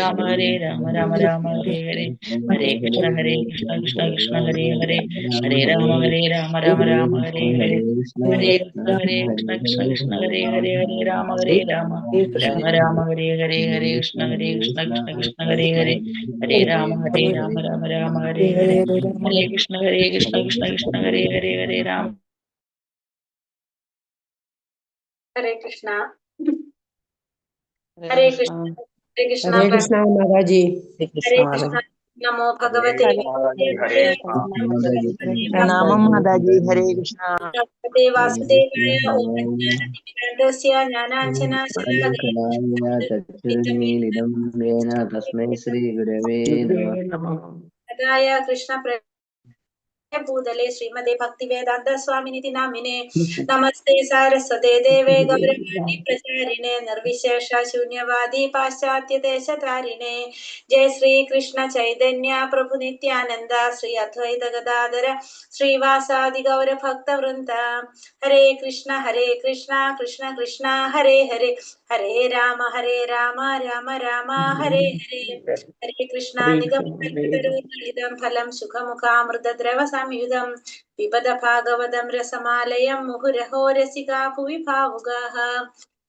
Rama Hare Rama Rama Rama Hare Hare Hare Krishna Krishna Krishna Hare Hare Hare Rama Rama Rama Hare Hare Hare Krishna Krishna Hare Hare Hare Rama Rama Rama Hare Hare Hare Krishna Krishna Krishna Hare Hare Hare Rama Rama Rama Hare Hare Hare Krishna Krishna Krishna Hare Hare Hare Rama Hare Krishna. Hare Krishna. Hare Krishna. Hare Krishna Mataji. Hare Krishna. Namo Bhagavate Pranamam Mataji. Hare Krishna. Bhagavate Vasudevaya Om Jnanatimirandasya Jnananjana ചക്ഷുരുന്മീലിതം യേന തസ്മൈ ശ്രീ ഗുരവേ നമഃ. Shalagadaya Krishna Bhudale Srimade Bhaktivedanta Swaminiti Namine Namaste Saraswate Deve Gauravani Pracharine Nirvishesha Shunyavadi Paschatya Deshatarine Jai Sri Krishna Chaitanya Prabhu Nityananda Sri Advaita Gadadara Sri Vasadi Gaura Bhakta Vrinda Hare Krishna Krishna Krishna Hare Hare Hare Rama Rama Rama Hare Hare Hare Krishna Nigamidam Phalam Sukhamukhamrta Drava Samyudam Vibada Bhagavatam Rasamalayam Muhuraho Rasika Bhuvi Bhavugaha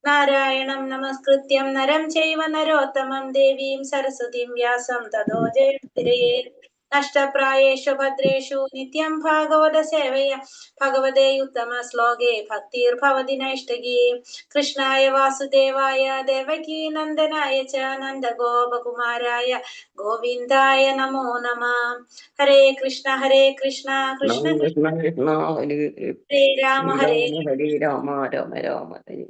Narayanam Namaskrityam Naram Chaiva Narottamam Devim Sarasatim Vyasam Tado Jayatire Nashtaprayeshu Bhadreshu Nityam Bhagavata Sevaya Bhagavate Uttama Sloge Bhaktir Bhavati Naishtagi Krishnaya Vasudevaya Devaki Nandanaya Cha Nanda Gopakumaraya Govindaya Namo Namah Hare Krishna Krishna Krishna Krishna Hare Rama Hare Rama Rama Rama Hare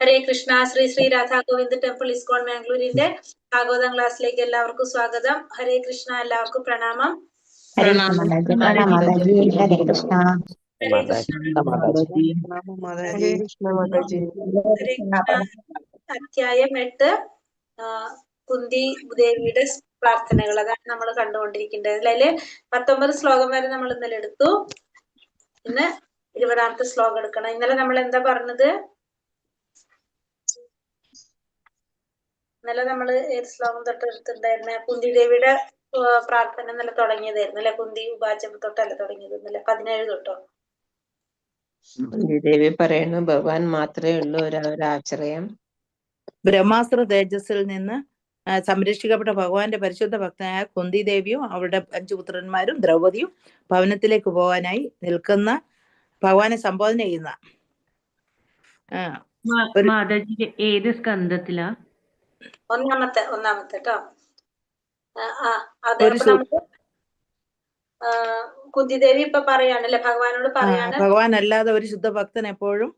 Hare Krishna Sri Radha Govinda Temple ISKCON Mangalore Bhagavatam ക്ലാസ്സിലേക്ക് എല്ലാവർക്കും സ്വാഗതം. ഹരേ കൃഷ്ണ, എല്ലാവർക്കും പ്രണാമം. Hare Krishna. അധ്യായം 8 കുന്തി ദേവിയുടെ പ്രാർത്ഥനകൾ, അതാണ് നമ്മൾ കണ്ടുകൊണ്ടിരിക്കേണ്ടത്. അതില് 19 ശ്ലോകം വരെ നമ്മൾ ഇന്നലെ എടുത്തു. ഇന്ന് 20ാമത്തെ ശ്ലോകം എടുക്കണം. ഇന്നലെ നമ്മൾ എന്താ പറഞ്ഞത്? ഇന്നലെ നമ്മൾ ഏത് ശ്ലോകം തൊട്ട് എടുത്തിട്ടുണ്ടായിരുന്നെ? കുന്തി ദേവിയുടെ പ്രാർത്ഥന ഇന്നലെ തുടങ്ങിയതായിരുന്നു അല്ലെ? കുന്തി ഉപാചം തൊട്ടല്ല തുടങ്ങിയത് ഇന്നലെ? 17 തൊട്ടോ? ദേവി പറയുന്നു, ഭഗവാൻ മാത്രമേ ഉള്ളൂ ഒരാശ്രയം. ബ്രഹ്മാസ്ത്ര തേജസ്സിൽ നിന്ന് സംരക്ഷിക്കപ്പെട്ട ഭഗവാന്റെ പരിശുദ്ധ ഭക്തനായ കുന്തി ദേവിയും അവരുടെ 5 പുത്രന്മാരും ദ്രൗപദിയും ഭവനത്തിലേക്ക് പോകാനായി നിൽക്കുന്ന ഭഗവാനെ സംബോധന ചെയ്യുന്ന ഏത് സ്കന്ധത്തിലാ? ഒന്നാമത്തെ കേട്ടോ. കുന്തിദേവി ഇപ്പൊ പറയാണല്ലേ, ഭഗവാനോട് പറയാണ്, ഭഗവാൻ അല്ലാതെ ഒരു ശുദ്ധ ഭക്തൻ എപ്പോഴും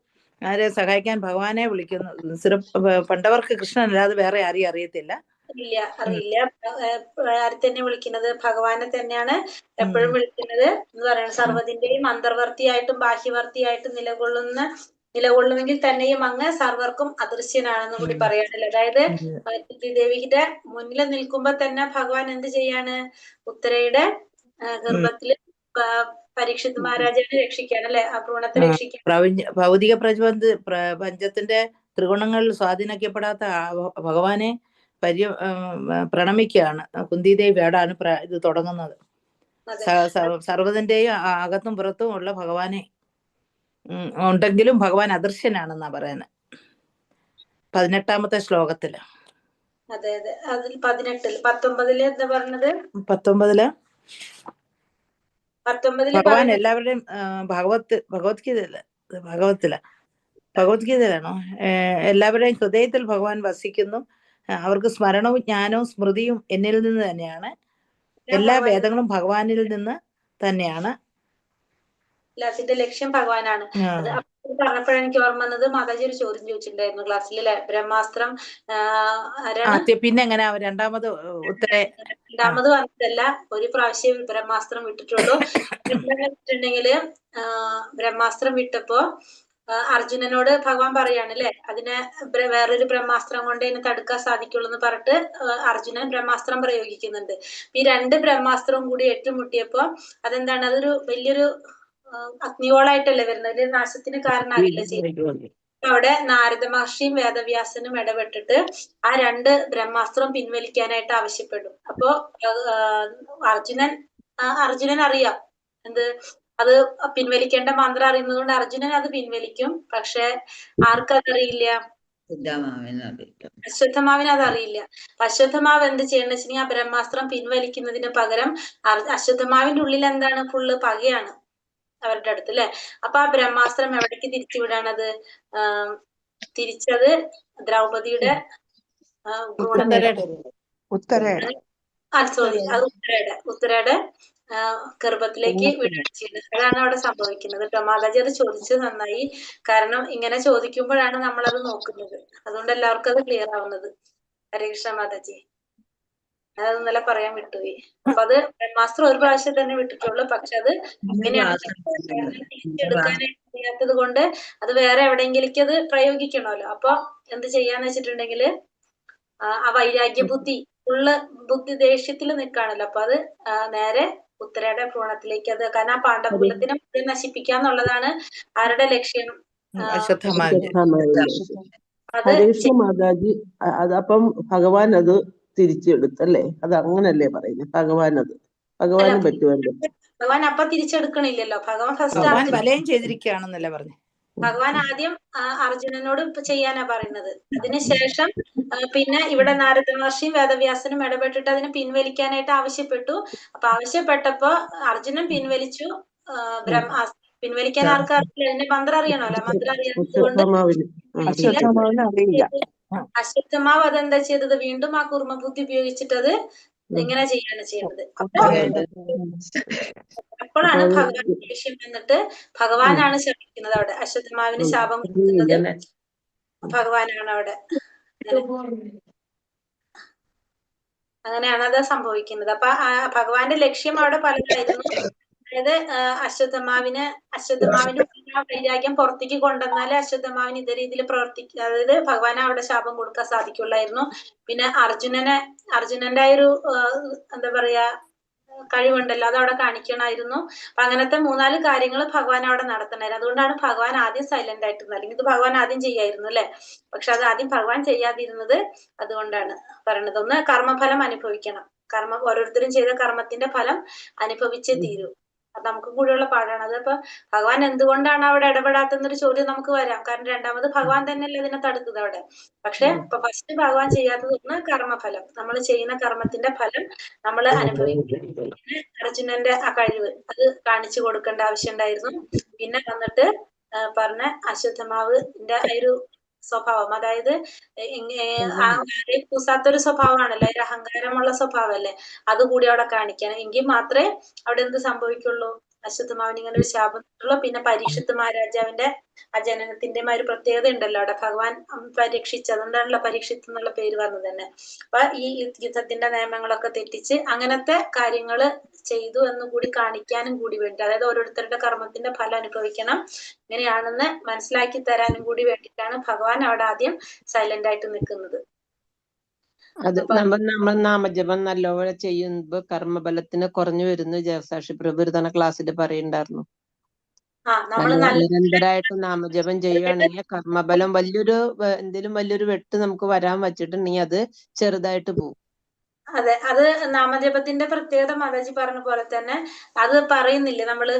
ആരെ സഹായിക്കാൻ ഭഗവാനെ വിളിക്കുന്നു. പണ്ടവർക്ക് കൃഷ്ണൻ അല്ലാതെ വേറെ ആരെയും അറിയത്തില്ല. അറിയില്ല. ആരെ തന്നെ വിളിക്കുന്നത്? ഭഗവാനെ തന്നെയാണ് എപ്പോഴും വിളിക്കുന്നത് എന്ന് പറയുന്നത്. സർവ്വതിന്റെയും അന്തർവർത്തിയായിട്ടും ബാഹ്യവർത്തിയായിട്ടും നിലകൊള്ളുമെങ്കിൽ തന്നെയും അങ്ങ് സർവർക്കും അദൃശ്യനാണെന്ന് കൂടി പറയാണല്ലോ. അതായത് കുന്തിദേവിയുടെ മുന്നിൽ നിൽക്കുമ്പോ തന്നെ ഭഗവാൻ എന്ത് ചെയ്യാണ്? ഉത്തരയുടെ ഗർഭത്തില് പരീക്ഷിത് മഹാരാജാവിനെ രക്ഷിക്കാണ്, ആ ഭ്രൂണത്തെ രക്ഷിക്കാൻ. ഭൗതിക പ്രപഞ്ചത്തിന്റെ ത്രിഗുണങ്ങളിൽ സ്വാധീനിക്കപ്പെടാത്ത ഭഗവാനെ പ്രണമിക്കുകയാണ് കുന്തിദേവി. അവിടാണ് ഇത് തുടങ്ങുന്നത്. സർവ്വതിന്റെയും അകത്തും പുറത്തും ഉള്ള ഭഗവാനെ ഉണ്ടെങ്കിലും ഭഗവാൻ അദൃശ്യനാണെന്നാ പറയുന്നത് 18ാമത്തെ ശ്ലോകത്തില്. അതെ അതിൽ 18-ൽ 19-ല് എന്താ പറഞ്ഞത്? 19-ല് ഭഗവാൻ എല്ലാവരുടെയും ഭഗവത്ഗീതയിലാണോ? എല്ലാവരുടെയും ഹൃദയത്തിൽ ഭഗവാൻ വസിക്കുന്നു. അവർക്ക് സ്മരണവും ജ്ഞാനവും സ്മൃതിയും എന്നിൽ നിന്ന് തന്നെയാണ്. എല്ലാ വേദങ്ങളും ഭഗവാനിൽ നിന്ന് തന്നെയാണ്. അതിന്റെ ലക്ഷ്യം ഭഗവാനാണ്. അത് പറഞ്ഞപ്പോഴാണ് എനിക്ക് ഓർമ്മ വന്നത്, മാതാജി ഒരു ചോദ്യം ചോദിച്ചിട്ടുണ്ടായിരുന്നു ക്ലാസ്സിൽ അല്ലെ? ബ്രഹ്മാസ്ത്രം പിന്നെ എങ്ങനെ രണ്ടാമത് വന്നതല്ല, ഒരു പ്രാവശ്യം ബ്രഹ്മാസ്ത്രം വിട്ടിട്ടുള്ളൂ. വെച്ചിട്ടുണ്ടെങ്കില് ബ്രഹ്മാസ്ത്രം വിട്ടപ്പോ അർജുനനോട് ഭഗവാൻ പറയാണ് അല്ലെ, അതിനെ വേറൊരു ബ്രഹ്മാസ്ത്രം കൊണ്ട് ഇതിനെ തടുക്കാൻ സാധിക്കുള്ളൂ എന്ന് പറഞ്ഞിട്ട് അർജുനൻ ബ്രഹ്മാസ്ത്രം പ്രയോഗിക്കുന്നുണ്ട്. ഈ 2 ബ്രഹ്മാസ്ത്രവും കൂടി ഏറ്റുമുട്ടിയപ്പോ അതെന്താണ്? അതൊരു വലിയൊരു അഗ്നിഗോളായിട്ടല്ലേ വരുന്നത്, ഒരു നാശത്തിന് കാരണമാകില്ല ചെയ്യുന്നത്. അവിടെ നാരദ മഹർഷിയും വേദവ്യാസനും ഇടപെട്ടിട്ട് ആ 2 ബ്രഹ്മാസ്ത്രം പിൻവലിക്കാനായിട്ട് ആവശ്യപ്പെടും. അപ്പോ അർജുനൻ അറിയാം എന്ത് അത് പിൻവലിക്കേണ്ട മന്ത്രം അറിയുന്നത് കൊണ്ട് അർജുനൻ അത് പിൻവലിക്കും. പക്ഷെ ആർക്കതറിയില്ല, അശ്വത്ഥമാവിന് അതറിയില്ല. അശ്വത്ഥമാവ് എന്ത് ചെയ്യണമെന്ന് വെച്ചിട്ടുണ്ടെങ്കിൽ ആ ബ്രഹ്മാസ്ത്രം പിൻവലിക്കുന്നതിന് പകരം അശ്വത്ഥമാവിന്റെ ഉള്ളിൽ എന്താണ്, ഫുള്ള് പകയാണ് അവരുടെ അടുത്ത് അല്ലെ. അപ്പൊ ആ ബ്രഹ്മാസ്ത്രം എവിടേക്ക് തിരിച്ചുവിടാണത്? തിരിച്ചത് ദ്രൗപദിയുടെ ഉത്തരയുടെ ഗർഭത്തിലേക്ക് വിടുകയാണ് ചെയ്യുന്നത്. അതാണ് അവിടെ സംഭവിക്കുന്നത് കേട്ടോ. മാതാജി അത് ചോദിച്ചത് നന്നായി. കാരണം ഇങ്ങനെ ചോദിക്കുമ്പോഴാണ് നമ്മളത് നോക്കുന്നത്. അതുകൊണ്ട് എല്ലാവർക്കും അത് ക്ലിയർ ആവുന്നത്. ഹരേ കൃഷ്ണ മാതാജി. അത് ഇന്നലെ പറയാൻ വിട്ടുപോയി. അപ്പൊ അത് ബ്രഹ്മാസ്ത്രം ഒരു പ്രാവശ്യം തന്നെ വിട്ടിട്ടുള്ളൂ. പക്ഷെ അത് ഇങ്ങനെയാണ് തിരിച്ചെടുക്കാനായിട്ട് അറിയാത്തത് കൊണ്ട് അത് വേറെ എവിടെയെങ്കിലേക്ക് അത് പ്രയോഗിക്കണമല്ലോ. അപ്പൊ എന്ത് ചെയ്യാന്ന് വെച്ചിട്ടുണ്ടെങ്കിൽ ആ വൈരാഗ്യ ബുദ്ധി ബുദ്ധി ദേഷ്യത്തിൽ നിൽക്കുകയാണല്ലോ. അപ്പൊ അത് നേരെ ഉത്തരയുടെ ഭ്രൂണത്തിലേക്ക് അത്, കാരണം ആ പാണ്ഡവകുലത്തിനെ മുഴുവൻ നശിപ്പിക്കാന്നുള്ളതാണ് ആരുടെ ലക്ഷ്യം? ഹരേകൃഷ്ണ മാതാജി അതപ്പം ഭഗവാൻ അത് തിരിച്ചെടുത്തല്ലേ? അത് അങ്ങനല്ലേ പറയുന്നത്? ഭഗവാന് പറ്റുമല്ലോ. ഭഗവാൻ അപ്പൊ തിരിച്ചെടുക്കണില്ലല്ലോ. ഭഗവാൻ ഫസ്റ്റ് ചെയ്തിരിക്കുകയാണെന്നല്ലേ പറഞ്ഞു. ഭഗവാൻ ആദ്യം അർജുനനോട് ചെയ്യാനാ പറയുന്നത്. അതിനുശേഷം പിന്നെ ഇവിടെ നാരദ മഹർഷിയും വേദവ്യാസനും ഇടപെട്ടിട്ട് അതിനെ പിൻവലിക്കാനായിട്ട് ആവശ്യപ്പെട്ടു. അപ്പൊ ആവശ്യപ്പെട്ടപ്പോ അർജുനൻ പിൻവലിച്ചു. പിൻവലിക്കാൻ ആർക്കറിയില്ല, അതിന്റെ മന്ത്രം അറിയണമല്ലോ. മന്ത്രം അറിയാത്തത് കൊണ്ട് അശ്വത്ഥമാവ് അതെന്താ ചെയ്തത്? വീണ്ടും ആ കുർമ്മബുദ്ധി ഉപയോഗിച്ചിട്ടത് ഇങ്ങനെ ചെയ്യാണ് ചെയ്യുന്നത്. അപ്പോഴാണ് ഭഗവാൻ ദേഷ്യം വന്നിട്ട് ഭഗവാനാണ് ശപിക്കുന്നത് അവിടെ. അശ്വത്ഥമാവിന് ശാപം കൊടുക്കുന്നത് ഭഗവാനാണ് അവിടെ. അങ്ങനെയാണ് അത് സംഭവിക്കുന്നത്. അപ്പൊ ഭഗവാന്റെ ലക്ഷ്യം അവിടെ പലതായിരുന്നു. അതായത് അശ്വത്ഥമാവിന്റെ വൈരാഗ്യം പുറത്തേക്ക് കൊണ്ടുവന്നാലേ അശ്വത്ഥമാവിന് ഇതേ രീതിയിൽ പ്രവർത്തിക്കുക, അതായത് ഭഗവാൻ അവിടെ ശാപം കൊടുക്കാൻ സാധിക്കുള്ളായിരുന്നു. പിന്നെ അർജുനന്റെ ആ ഒരു എന്താ പറയാ കഴിവുണ്ടല്ലോ, അത് അവിടെ കാണിക്കണമായിരുന്നു. അപ്പൊ അങ്ങനത്തെ 3-4 കാര്യങ്ങൾ ഭഗവാൻ അവിടെ നടത്തണമായിരുന്നു. അതുകൊണ്ടാണ് ഭഗവാൻ ആദ്യം സൈലന്റ് ആയിട്ടിരുന്നത്. അല്ലെങ്കിൽ ഇത് ഭഗവാൻ ആദ്യം ചെയ്യായിരുന്നു അല്ലെ. പക്ഷെ അത് ആദ്യം ഭഗവാൻ ചെയ്യാതിരുന്നത് അതുകൊണ്ടാണ് പറയണത്. ഒന്ന് കർമ്മഫലം അനുഭവിക്കണം. ഓരോരുത്തരും ചെയ്ത കർമ്മത്തിന്റെ ഫലം അനുഭവിച്ചേ തീരൂ. അത് നമുക്ക് കൂടെയുള്ള പാടാണ്. അതപ്പോ ഭഗവാൻ എന്തുകൊണ്ടാണ് അവിടെ ഇടപെടാത്തെന്നൊരു ചോദ്യം നമുക്ക് വരാം. കാരണം രണ്ടാമത് ഭഗവാൻ തന്നെയല്ലേ ഇതിനെ തടുത്തത് അവിടെ. പക്ഷെ ഇപ്പൊ ഫസ്റ്റ് ഭഗവാൻ ചെയ്യാത്തത് ഒന്ന് കർമ്മഫലം, നമ്മൾ ചെയ്യുന്ന കർമ്മത്തിന്റെ ഫലം നമ്മൾ അനുഭവിക്കും. പിന്നെ അർജുനന്റെ ആ കഴിവ് അത് കാണിച്ചു കൊടുക്കേണ്ട ആവശ്യം ഉണ്ടായിരുന്നു. പിന്നെ വന്നിട്ട് പറഞ്ഞ അശ്വത്ഥമാവിന്റെ ഒരു സ്വഭാവം, അതായത് ആരെയും കൂസാത്തൊരു സ്വഭാവമാണല്ലോ, ഒരു അഹങ്കാരമുള്ള സ്വഭാവമല്ലേ, അതുകൂടി അവിടെ കാണിക്കണം. എങ്കിൽ മാത്രമേ അവിടെ എന്ത് സംഭവിക്കുള്ളൂ? അശ്വത്ഥമാവിന് ഇങ്ങനെ ഒരു ശാപം കിട്ടുള്ളൂ. പിന്നെ പരീക്ഷിത്ത് മഹാരാജാവിന്റെ ആ ജനനത്തിന്റെ ഒരു പ്രത്യേകത ഉണ്ടല്ലോ അവിടെ. ഭഗവാൻ പരീക്ഷിച്ച്, അതുകൊണ്ടാണല്ലോ പരീക്ഷിത്ത് എന്നുള്ള പേര് വന്നത് തന്നെ. അപ്പൊ ഈ യുദ്ധത്തിന്റെ നിയമങ്ങളൊക്കെ തെറ്റിച്ച് അങ്ങനത്തെ കാര്യങ്ങള് ചെയ്തു എന്ന് കൂടി കാണിക്കാനും കൂടി വേണ്ടി, അതായത് ഓരോരുത്തരുടെ കർമ്മത്തിന്റെ ഫലം അനുഭവിക്കണം, ഇങ്ങനെയാണെന്ന് മനസ്സിലാക്കി തരാനും കൂടി വേണ്ടിയിട്ടാണ് ഭഗവാൻ അവിടെ ആദ്യം സൈലന്റ് ആയിട്ട് നിൽക്കുന്നത്. അത് നമ്മൾ നാമജപം നല്ലപോലെ ചെയ്യുമ്പോ കർമ്മബലത്തിന് കുറഞ്ഞു വരുന്നു. ജയസാക്ഷി പ്രഭു ഒരു തവണ ക്ലാസ്സിൽ പറയുണ്ടായിരുന്നു. നിരന്തരമായിട്ട് നാമജപം ചെയ്യുകയാണെങ്കിൽ കർമ്മബലം വലിയൊരു വെട്ട് നമുക്ക് വരാൻ വച്ചിട്ടുണ്ടെങ്കിൽ അത് ചെറുതായിട്ട് പോകും. അതെ, അത് നാമജപത്തിന്റെ പ്രത്യേകത മാതാജി പറഞ്ഞ പോലെ തന്നെ അത് പറയുന്നില്ലേ നമ്മള്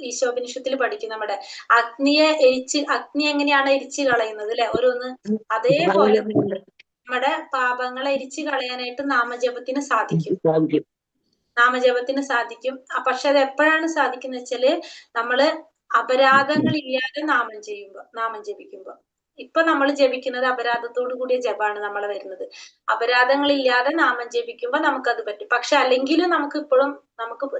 ഈശോപനിഷത്തിൽ പഠിക്കും. നമ്മുടെ അഗ്നി എങ്ങനെയാണ് എരിച്ചു കളയുന്നത് അല്ലെ, ഓരോന്ന് അതേപോലെ നമ്മുടെ പാപങ്ങളെ എരിച്ചു കളയാനായിട്ട് നാമജപത്തിന് സാധിക്കും. പക്ഷെ അത് എപ്പോഴാണ് സാധിക്കുന്ന വെച്ചാല് നമ്മള് അപരാധങ്ങൾ ഇല്ലാതെ നാമം ജപിക്കുമ്പോ. ഇപ്പൊ നമ്മൾ ജപിക്കുന്നത് അപരാധത്തോടു കൂടിയ ജപാണ് നമ്മളെ വരുന്നത്. അപരാധങ്ങൾ ഇല്ലാതെ നാമം ജപിക്കുമ്പോ നമുക്കത് പറ്റും. പക്ഷെ അല്ലെങ്കിലും നമുക്ക്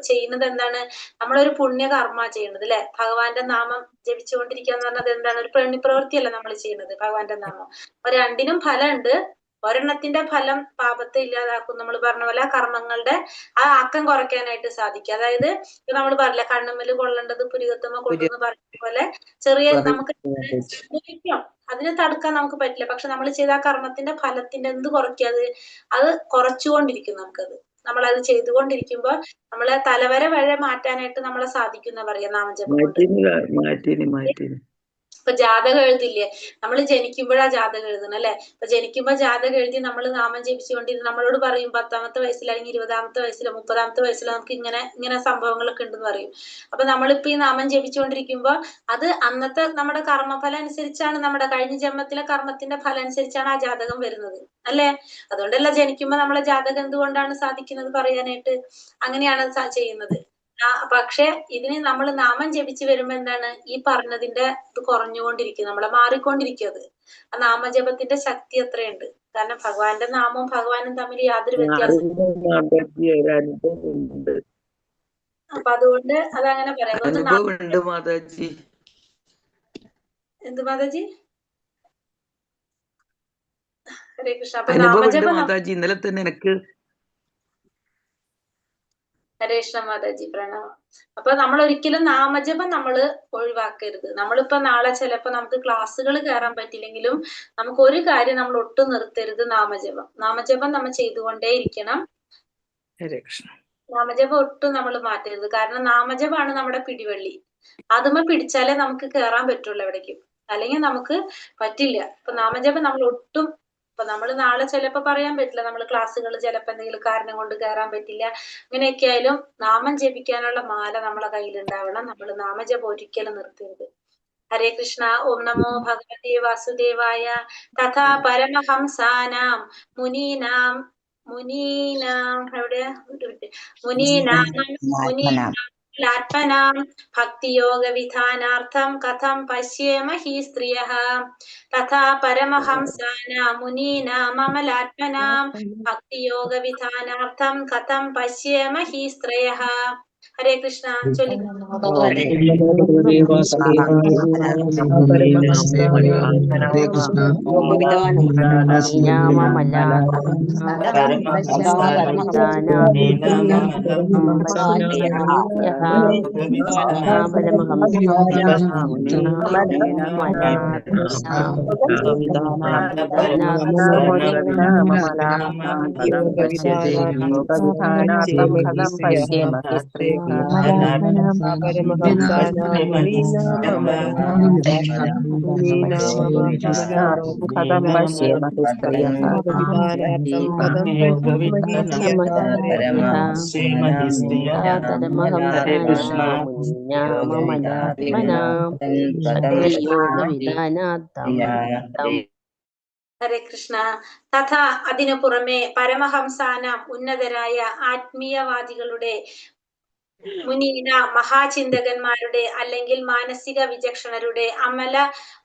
ചെയ്യുന്നത് എന്താണ്? നമ്മളൊരു പുണ്യകർമ്മ ചെയ്യുന്നത് അല്ലെ. ഭഗവാന്റെ നാമം ജപിച്ചുകൊണ്ടിരിക്കുക എന്ന് പറഞ്ഞത് എന്താണ്? ഒരു പ്രവൃത്തിയല്ല നമ്മൾ ചെയ്യുന്നത് ഭഗവാന്റെ നാമം. അപ്പൊ രണ്ടിനും ഫലമുണ്ട്. ഒരെണ്ണത്തിന്റെ ഫലം പാപത്തെ ഇല്ലാതാക്കും. നമ്മൾ പറഞ്ഞ പോലെ കർമ്മങ്ങളുടെ ആ ആക്കം കുറയ്ക്കാനായിട്ട് സാധിക്കും. അതായത് ഇപ്പൊ നമ്മൾ പറഞ്ഞില്ല, കണ്ണുമ്മല് കൊള്ളേണ്ടത് പുരികത്തുമ്മ കൊള്ളുന്ന് പറഞ്ഞ പോലെ ചെറിയ നമുക്ക് അതിനെ തടുക്കാൻ നമുക്ക് പറ്റില്ല. പക്ഷെ നമ്മൾ ചെയ്ത ആ കർമ്മത്തിന്റെ ഫലത്തിന്റെ എന്ത് കുറയ്ക്കാത്? അത് കുറച്ചുകൊണ്ടിരിക്കും. നമ്മളത് ചെയ്തുകൊണ്ടിരിക്കുമ്പോ നമ്മളെ തലവര വരെ മാറ്റാനായിട്ട് നമ്മളെ സാധിക്കുന്ന പറയാം നാമജപം കൊണ്ട്. ഇപ്പൊ ജാതകം എഴുതില്ലേ, നമ്മൾ ജനിക്കുമ്പോഴാ ജാതകം എഴുതണം അല്ലെ. അപ്പൊ ജനിക്കുമ്പോ ജാതകം എഴുതി നമ്മൾ നാമം ജപിച്ചുകൊണ്ടിരുന്ന നമ്മളോട് പറയും 10ാമത്തെ വയസ്സിൽ അല്ലെങ്കിൽ 20ാമത്തെ വയസ്സിലോ 30ാമത്തെ വയസ്സിലോ നമുക്ക് ഇങ്ങനെ സംഭവങ്ങളൊക്കെ ഉണ്ടെന്ന് പറയും. അപ്പൊ നമ്മളിപ്പോ ഈ നാമം ജപിച്ചുകൊണ്ടിരിക്കുമ്പോ അത് അന്നത്തെ നമ്മുടെ കർമ്മഫലം അനുസരിച്ചാണ്, നമ്മുടെ കഴിഞ്ഞ ജന്മത്തിലെ കർമ്മത്തിന്റെ ഫലം അനുസരിച്ചാണ് ആ ജാതകം വരുന്നത് അല്ലെ. അതുകൊണ്ടല്ല ജനിക്കുമ്പോ നമ്മളെ ജാതകം എന്തുകൊണ്ടാണ് സാധിക്കുന്നത് പറയാനായിട്ട്, അങ്ങനെയാണ് ചെയ്യുന്നത്. പക്ഷെ ഇതിന് നമ്മൾ നാമം ജപിച്ച് വരുമ്പോ എന്താണ്, ഈ പറഞ്ഞതിന്റെ ഇത് കുറഞ്ഞുകൊണ്ടിരിക്കും, നമ്മളെ മാറിക്കൊണ്ടിരിക്കും. അത് ആ നാമജപത്തിന്റെ ശക്തി അത്രയുണ്ട്. കാരണം ഭഗവാന്റെ നാമവും ഭഗവാനും തമ്മിൽ യാതൊരു വ്യത്യാസം. അപ്പൊ അതുകൊണ്ട് അതങ്ങനെ പറയാം. അതുകൊണ്ട് മാതാജി എന്ത് മാതാജി? ഹരേ കൃഷ്ണ. അപ്പൊ അനുഭവമുണ്ട് നാമജപം മാതാജി. ഇന്നലെ തന്നെ എനിക്ക് ഹരേ കൃഷ്ണ മാതാജി, പ്രണാമം. അപ്പൊ നമ്മൾ ഒരിക്കലും നാമജപം നമ്മൾ ഒഴിവാക്കരുത്. നമ്മളിപ്പോ നാളെ ചിലപ്പോ നമുക്ക് ക്ലാസ്സുകൾ കയറാൻ പറ്റില്ലെങ്കിലും നമുക്ക് ഒരു കാര്യം നമ്മൾ ഒട്ടും നിർത്തരുത്, നാമജപം. നാമജപം നമ്മൾ ചെയ്തുകൊണ്ടേ ഇരിക്കണം. ഹരേ കൃഷ്ണ. നാമജപം ഒട്ടും നമ്മൾ മാറ്റരുത്. കാരണം നാമജപമാണ് നമ്മുടെ പിടിവള്ളി. അതുമ്മ പിടിച്ചാലേ നമുക്ക് കയറാൻ പറ്റുള്ളൂ എവിടേക്കും, അല്ലെങ്കിൽ നമുക്ക് പറ്റില്ല. ഇപ്പൊ നാമജപം നമ്മൾ ഒട്ടും, ഇപ്പൊ നമ്മൾ നാളെ ചിലപ്പോ പറയാൻ പറ്റില്ല, നമ്മൾ ക്ലാസ്സുകൾ ചിലപ്പോ എന്തെങ്കിലും കാരണം കൊണ്ട് കയറാൻ പറ്റില്ല. അങ്ങനെയൊക്കെ ആയാലും നാമം ജപിക്കാനുള്ള മാല നമ്മളെ കയ്യിലുണ്ടാവണം. നമ്മൾ നാമജപം ഒരിക്കലും നിർത്തരുത്. ഹരേ കൃഷ്ണ. ഓം നമോ ഭഗവതേ വാസുദേവായ. തഥാ പരമഹംസാനാം മുനീനാം ലാത്മനാം ഭക്തിയോഗ വിധാനാർത്ഥം കഥം പശ്യേമ ഹി സ്ത്രിയഃ. തഥാ പരമഹംസാനാം മുനീനാം അമലാത്മനാം ഭക്തിയോഗ വിധാനാർത്ഥം കഥം പശ്യേമ ഹി സ്ത്രയഃ. ഹരേ കൃഷ്ണ. ഹരേ കൃഷ്ണ. തഥ അതിനു പുറമെ പരമഹംസാനാം ഉന്നതരായ ആത്മീയവാദികളുടെ, മുനീന മഹാചിന്തകന്മാരുടെ അല്ലെങ്കിൽ മാനസിക വിചക്ഷണരുടെ, അമല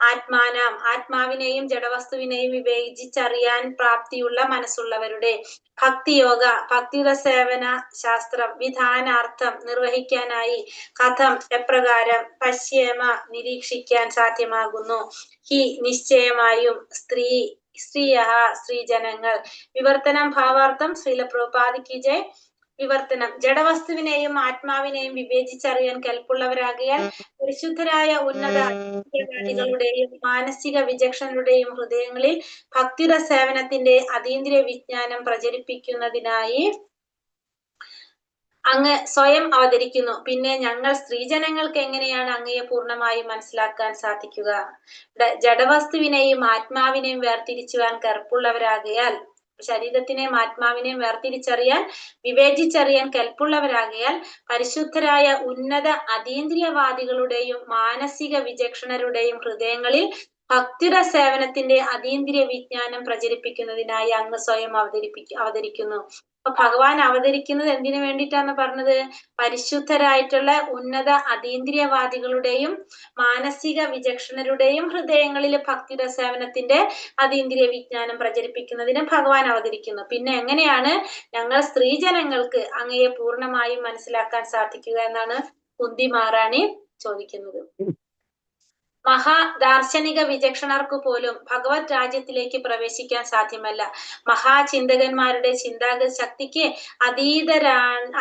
ആത്മാനാം ആത്മാവിനെയും ജഡവസ്തുവിനെയും വിവേചിച്ചറിയാൻ പ്രാപ്തിയുള്ള മനസ്സുള്ളവരുടെ, ഭക്തിയോഗ ഭക്തിയുടെ സേവന ശാസ്ത്രം വിധാനാർത്ഥം നിർവഹിക്കാനായി കഥം എപ്രകാരം പശ്യേമ നിരീക്ഷിക്കാൻ സാധ്യമാകുന്നു. ഹി നിശ്ചയമായും സ്ത്രീജനങ്ങൾ. വിവർത്തനം ഭാവാർത്ഥം ശ്രീല പ്രഭുപാദിക്ക് ജയ്. വിവർത്തനം: ജഡവസ്തുവിനെയും ആത്മാവിനെയും വിവേചിച്ചറിയാൻ കെൽപ്പുള്ളവരാകിയാൽ പരിശുദ്ധരായ ഉന്നതങ്ങളുടെയും മാനസിക വിചക്ഷണരുടെയും ഹൃദയങ്ങളിൽ ഭക്തിയുടെ സേവനത്തിന്റെ അതീന്ദ്രിയ വിജ്ഞാനം പ്രചരിപ്പിക്കുന്നതിനായി അങ്ങ് സ്വയം അവതരിക്കുന്നു. പിന്നെ ഞങ്ങൾ സ്ത്രീജനങ്ങൾക്ക് എങ്ങനെയാണ് അങ്ങയെ പൂർണ്ണമായും മനസ്സിലാക്കാൻ സാധിക്കുക? ജഡവസ്തുവിനെയും ആത്മാവിനെയും വേർതിരിച്ചുവാൻ കെൽപ്പുള്ളവരാകയാൽ, ശരീരത്തിനെയും ആത്മാവിനെയും വേർതിരിച്ചറിയാൻ വിവേചിച്ചറിയാൻ കെൽപ്പുള്ളവരാകയാൽ പരിശുദ്ധരായ ഉന്നത അതീന്ദ്രിയവാദികളുടെയും മാനസിക വിചക്ഷണരുടെയും ഹൃദയങ്ങളിൽ ഭക്തിയുടെ സേവനത്തിന്റെ അതീന്ദ്രിയ വിജ്ഞാനം പ്രചരിപ്പിക്കുന്നതിനായി അങ്ങ് സ്വയം അവതരിക്കുന്നു. അപ്പൊ ഭഗവാൻ അവതരിക്കുന്നത് എന്തിനു വേണ്ടിയിട്ടാണ് പറഞ്ഞത്? പരിശുദ്ധരായിട്ടുള്ള ഉന്നത അതീന്ദ്രിയവാദികളുടെയും മാനസിക വിചക്ഷണരുടെയും ഹൃദയങ്ങളിൽ ഭക്തിയുടെ സേവനത്തിന്റെ അതീന്ദ്രിയ വിജ്ഞാനം പ്രചരിപ്പിക്കുന്നതിന് ഭഗവാൻ അവതരിക്കുന്നു. പിന്നെ എങ്ങനെയാണ് ഞങ്ങൾ സ്ത്രീജനങ്ങൾക്ക് അങ്ങയെ പൂർണ്ണമായും മനസ്സിലാക്കാൻ സാധിക്കുക എന്നാണ് കുന്തി മഹാറാണി ചോദിക്കുന്നത്. മഹാദാർശനിക വിചക്ഷണർക്ക് പോലും ഭഗവത് രാജ്യത്തിലേക്ക് പ്രവേശിക്കാൻ സാധ്യമല്ല. മഹാചിന്തകന്മാരുടെ ചിന്താഗതി ശക്തിക്ക്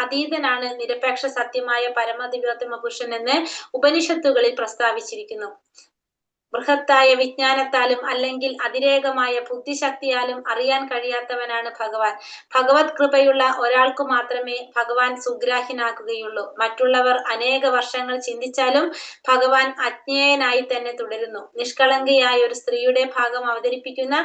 അതീതനാണ് നിരപേക്ഷ സത്യമായ പരമദിവ്യോത്തമ പുരുഷൻ എന്ന് ഉപനിഷത്തുകളിൽ പ്രസ്താവിച്ചിരിക്കുന്നു. ബൃഹത്തായ വിജ്ഞാനത്താലും അല്ലെങ്കിൽ അതിരേകമായ ബുദ്ധിശക്തിയാലും അറിയാൻ കഴിയാത്തവനാണ് ഭഗവാൻ. ഭഗവത് കൃപയുള്ള ഒരാൾക്ക് മാത്രമേ ഭഗവാൻ സുഗ്രാഹ്യനാക്കുകയുള്ളൂ. മറ്റുള്ളവർ അനേക വർഷങ്ങൾ ചിന്തിച്ചാലും ഭഗവാൻ അജ്ഞേയനായി തന്നെ തുടരുന്നു. നിഷ്കളങ്കയായ ഒരു സ്ത്രീയുടെ ഭാഗം അവതരിപ്പിക്കുന്ന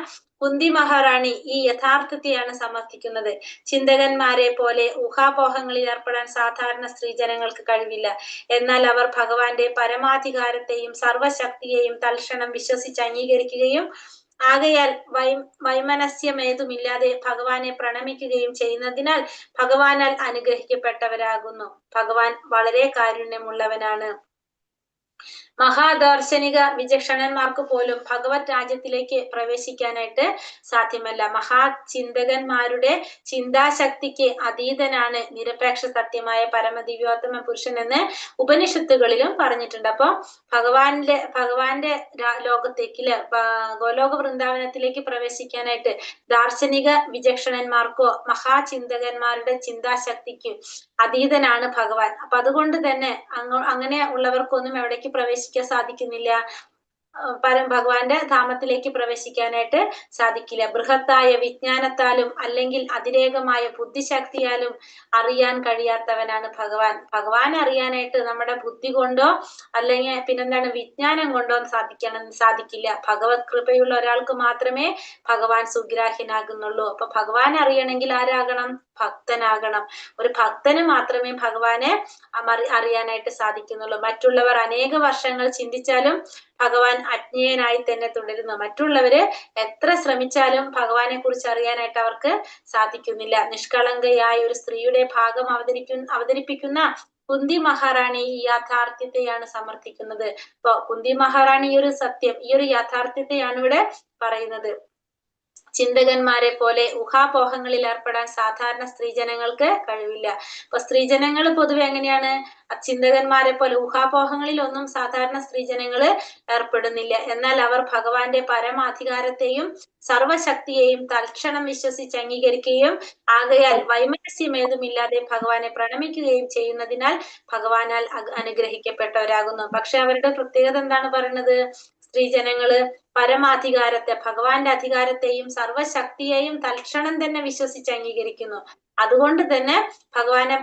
കുന്തി മഹാറാണി ഈ യഥാർത്ഥത്തെയാണ് സമർത്ഥിക്കുന്നത്. ചിന്തകന്മാരെ പോലെ ഊഹാപോഹങ്ങളിൽ ഏർപ്പെടാൻ സാധാരണ സ്ത്രീജനങ്ങൾക്ക് കഴിവില്ല. എന്നാൽ അവർ ഭഗവാന്റെ പരമാധികാരത്തെയും സർവശക്തിയെയും തൽക്ഷണം വിശ്വസിച്ച് അംഗീകരിക്കുകയും ആകയാൽ വൈമനസ്യമേതുമില്ലാതെ ഭഗവാനെ പ്രണമിക്കുകയും ചെയ്യുന്നതിനാൽ ഭഗവാനാൽ അനുഗ്രഹിക്കപ്പെട്ടവരാകുന്നു. ഭഗവാൻ വളരെ കാരുണ്യമുള്ളവനാണ്. മഹാദാർശനിക വിചക്ഷണന്മാർക്ക് പോലും ഭഗവത് രാജ്യത്തിലേക്ക് പ്രവേശിക്കാനായിട്ട് സാധ്യമല്ല. മഹാചിന്തകന്മാരുടെ ചിന്താശക്തിക്ക് അതീതനാണ് നിരപേക്ഷ സത്യമായ പരമദിവ്യോത്തമ പുരുഷൻ എന്ന് ഉപനിഷത്തുകളിലും പറഞ്ഞിട്ടുണ്ട്. അപ്പൊ ഭഗവാന്റെ ലോകത്തേക്ക് ഗോലോക വൃന്ദാവനത്തിലേക്ക് പ്രവേശിക്കാനായിട്ട് ദാർശനിക വിചക്ഷണന്മാർക്കോ മഹാചിന്തകന്മാരുടെ ചിന്താശക്തിക്ക് അതീതനാണ് ഭഗവാൻ. അപ്പൊ അതുകൊണ്ട് തന്നെ അങ്ങനെ ഉള്ളവർക്കൊന്നും എവിടേക്ക് പ്രവേശിക്കാൻ സാധിക്കുന്നില്ല, ഭഗവാന്റെ ധാമത്തിലേക്ക് പ്രവേശിക്കാനായിട്ട് സാധിക്കില്ല. ബൃഹത്തായ വിജ്ഞാനത്താലും അല്ലെങ്കിൽ അതിരേകമായ ബുദ്ധിശക്തിയാലും അറിയാൻ കഴിയാത്തവനാണ് ഭഗവാൻ. ഭഗവാനെ അറിയാനായിട്ട് നമ്മുടെ ബുദ്ധി കൊണ്ടോ അല്ലെങ്കിൽ പിന്നെന്താണ് വിജ്ഞാനം കൊണ്ടോ സാധിക്കില്ല. ഭഗവത് കൃപയുള്ള ഒരാൾക്ക് മാത്രമേ ഭഗവാൻ സുഗ്രാഹ്യനാകുന്നുള്ളൂ. അപ്പൊ ഭഗവാനെ അറിയണമെങ്കിൽ ആരാകണം? ഭക്തനാകണം. ഒരു ഭക്തന് മാത്രമേ ഭഗവാനെ അറിയാനായിട്ട് സാധിക്കുന്നുള്ളൂ. മറ്റുള്ളവർ അനേക വർഷങ്ങൾ ചിന്തിച്ചാലും ഭഗവാൻ അജ്ഞേയനായി തന്നെ തുടരുന്നു. മറ്റുള്ളവര് എത്ര ശ്രമിച്ചാലും ഭഗവാനെ കുറിച്ച് അറിയാനായിട്ട് അവർക്ക് സാധിക്കുന്നില്ല. നിഷ്കളങ്കയായ ഒരു സ്ത്രീയുടെ ഭാഗം അവതരിപ്പിക്കുന്ന കുന്തി മഹാറാണി ഈ യാഥാർത്ഥ്യത്തെയാണ് സമർത്ഥിക്കുന്നത്. അപ്പൊ കുന്തി മഹാറാണി ഈ ഒരു സത്യം, ഈ ഒരു യാഥാർത്ഥ്യത്തെയാണ് ഇവിടെ പറയുന്നത്. ചിന്തകന്മാരെ പോലെ ഊഹാപോഹങ്ങളിൽ ഏർപ്പെടാൻ സാധാരണ സ്ത്രീജനങ്ങൾക്ക് കഴിവില്ല. അപ്പൊ സ്ത്രീജനങ്ങൾ പൊതുവെ എങ്ങനെയാണ്? ചിന്തകന്മാരെ പോലെ ഊഹാപോഹങ്ങളിലൊന്നും സാധാരണ സ്ത്രീജനങ്ങള് ഏർപ്പെടുന്നില്ല. എന്നാൽ അവർ ഭഗവാന്റെ പരമാധികാരത്തെയും സർവശക്തിയെയും തൽക്ഷണം വിശ്വസിച്ച് അംഗീകരിക്കുകയും ആകയാൽ വൈമനസ്യമേതുമില്ലാതെ ഭഗവാനെ പ്രണമിക്കുകയും ചെയ്യുന്നതിനാൽ ഭഗവാനാൽ അനുഗ്രഹിക്കപ്പെട്ടവരാകുന്നു. പക്ഷെ അവരുടെ പ്രത്യേകത എന്താണ് പറയുന്നത്? സ്ത്രീജനങ്ങള് പരമാധികാരത്തെ, ഭഗവാന്റെ അധികാരത്തെയും സർവശക്തിയെയും തൽക്ഷണം തന്നെ വിശ്വസിച്ച് അംഗീകരിക്കുന്നു. അതുകൊണ്ട് തന്നെ ഭഗവാനെ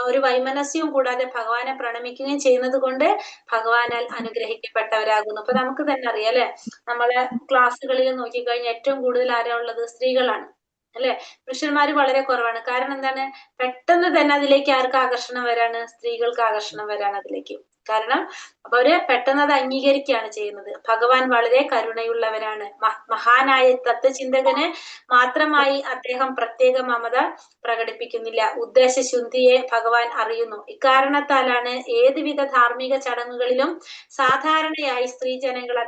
ഒരു വൈമനസ്യവും കൂടാതെ ഭഗവാനെ പ്രണമിക്കുകയും ചെയ്യുന്നത് കൊണ്ട് ഭഗവാനാൽ അനുഗ്രഹിക്കപ്പെട്ടവരാകുന്നു. അപ്പൊ നമുക്ക് തന്നെ അറിയാം അല്ലെ, നമ്മളെ ക്ലാസ്സുകളിൽ നോക്കിക്കഴിഞ്ഞാൽ ഏറ്റവും കൂടുതൽ ആരാ ഉള്ളത്? സ്ത്രീകളാണ് അല്ലെ. പുരുഷന്മാര് വളരെ കുറവാണ്. കാരണം എന്താണ്? പെട്ടെന്ന് തന്നെ അതിലേക്ക് ആർക്ക് ആകർഷണം വരാണ്? സ്ത്രീകൾക്ക് ആകർഷണം വരാണ് അതിലേക്ക്. കാരണം അപ്പൊ അവര് പെട്ടെന്ന് അത് അംഗീകരിക്കുകയാണ് ചെയ്യുന്നത്. ഭഗവാൻ വളരെ കരുണയുള്ളവരാണ്. മഹാനായ തത്വചിന്തകന് മാത്രമായി അദ്ദേഹം പ്രത്യേക മമത പ്രകടിപ്പിക്കുന്നില്ല. ഉദ്ദേശശുദ്ധിയെ ഭഗവാൻ അറിയുന്നു. ഇക്കാരണത്താലാണ് ഏതുവിധ ധാർമ്മിക ചടങ്ങുകളിലും സാധാരണയായി സ്ത്രീജനങ്ങൾ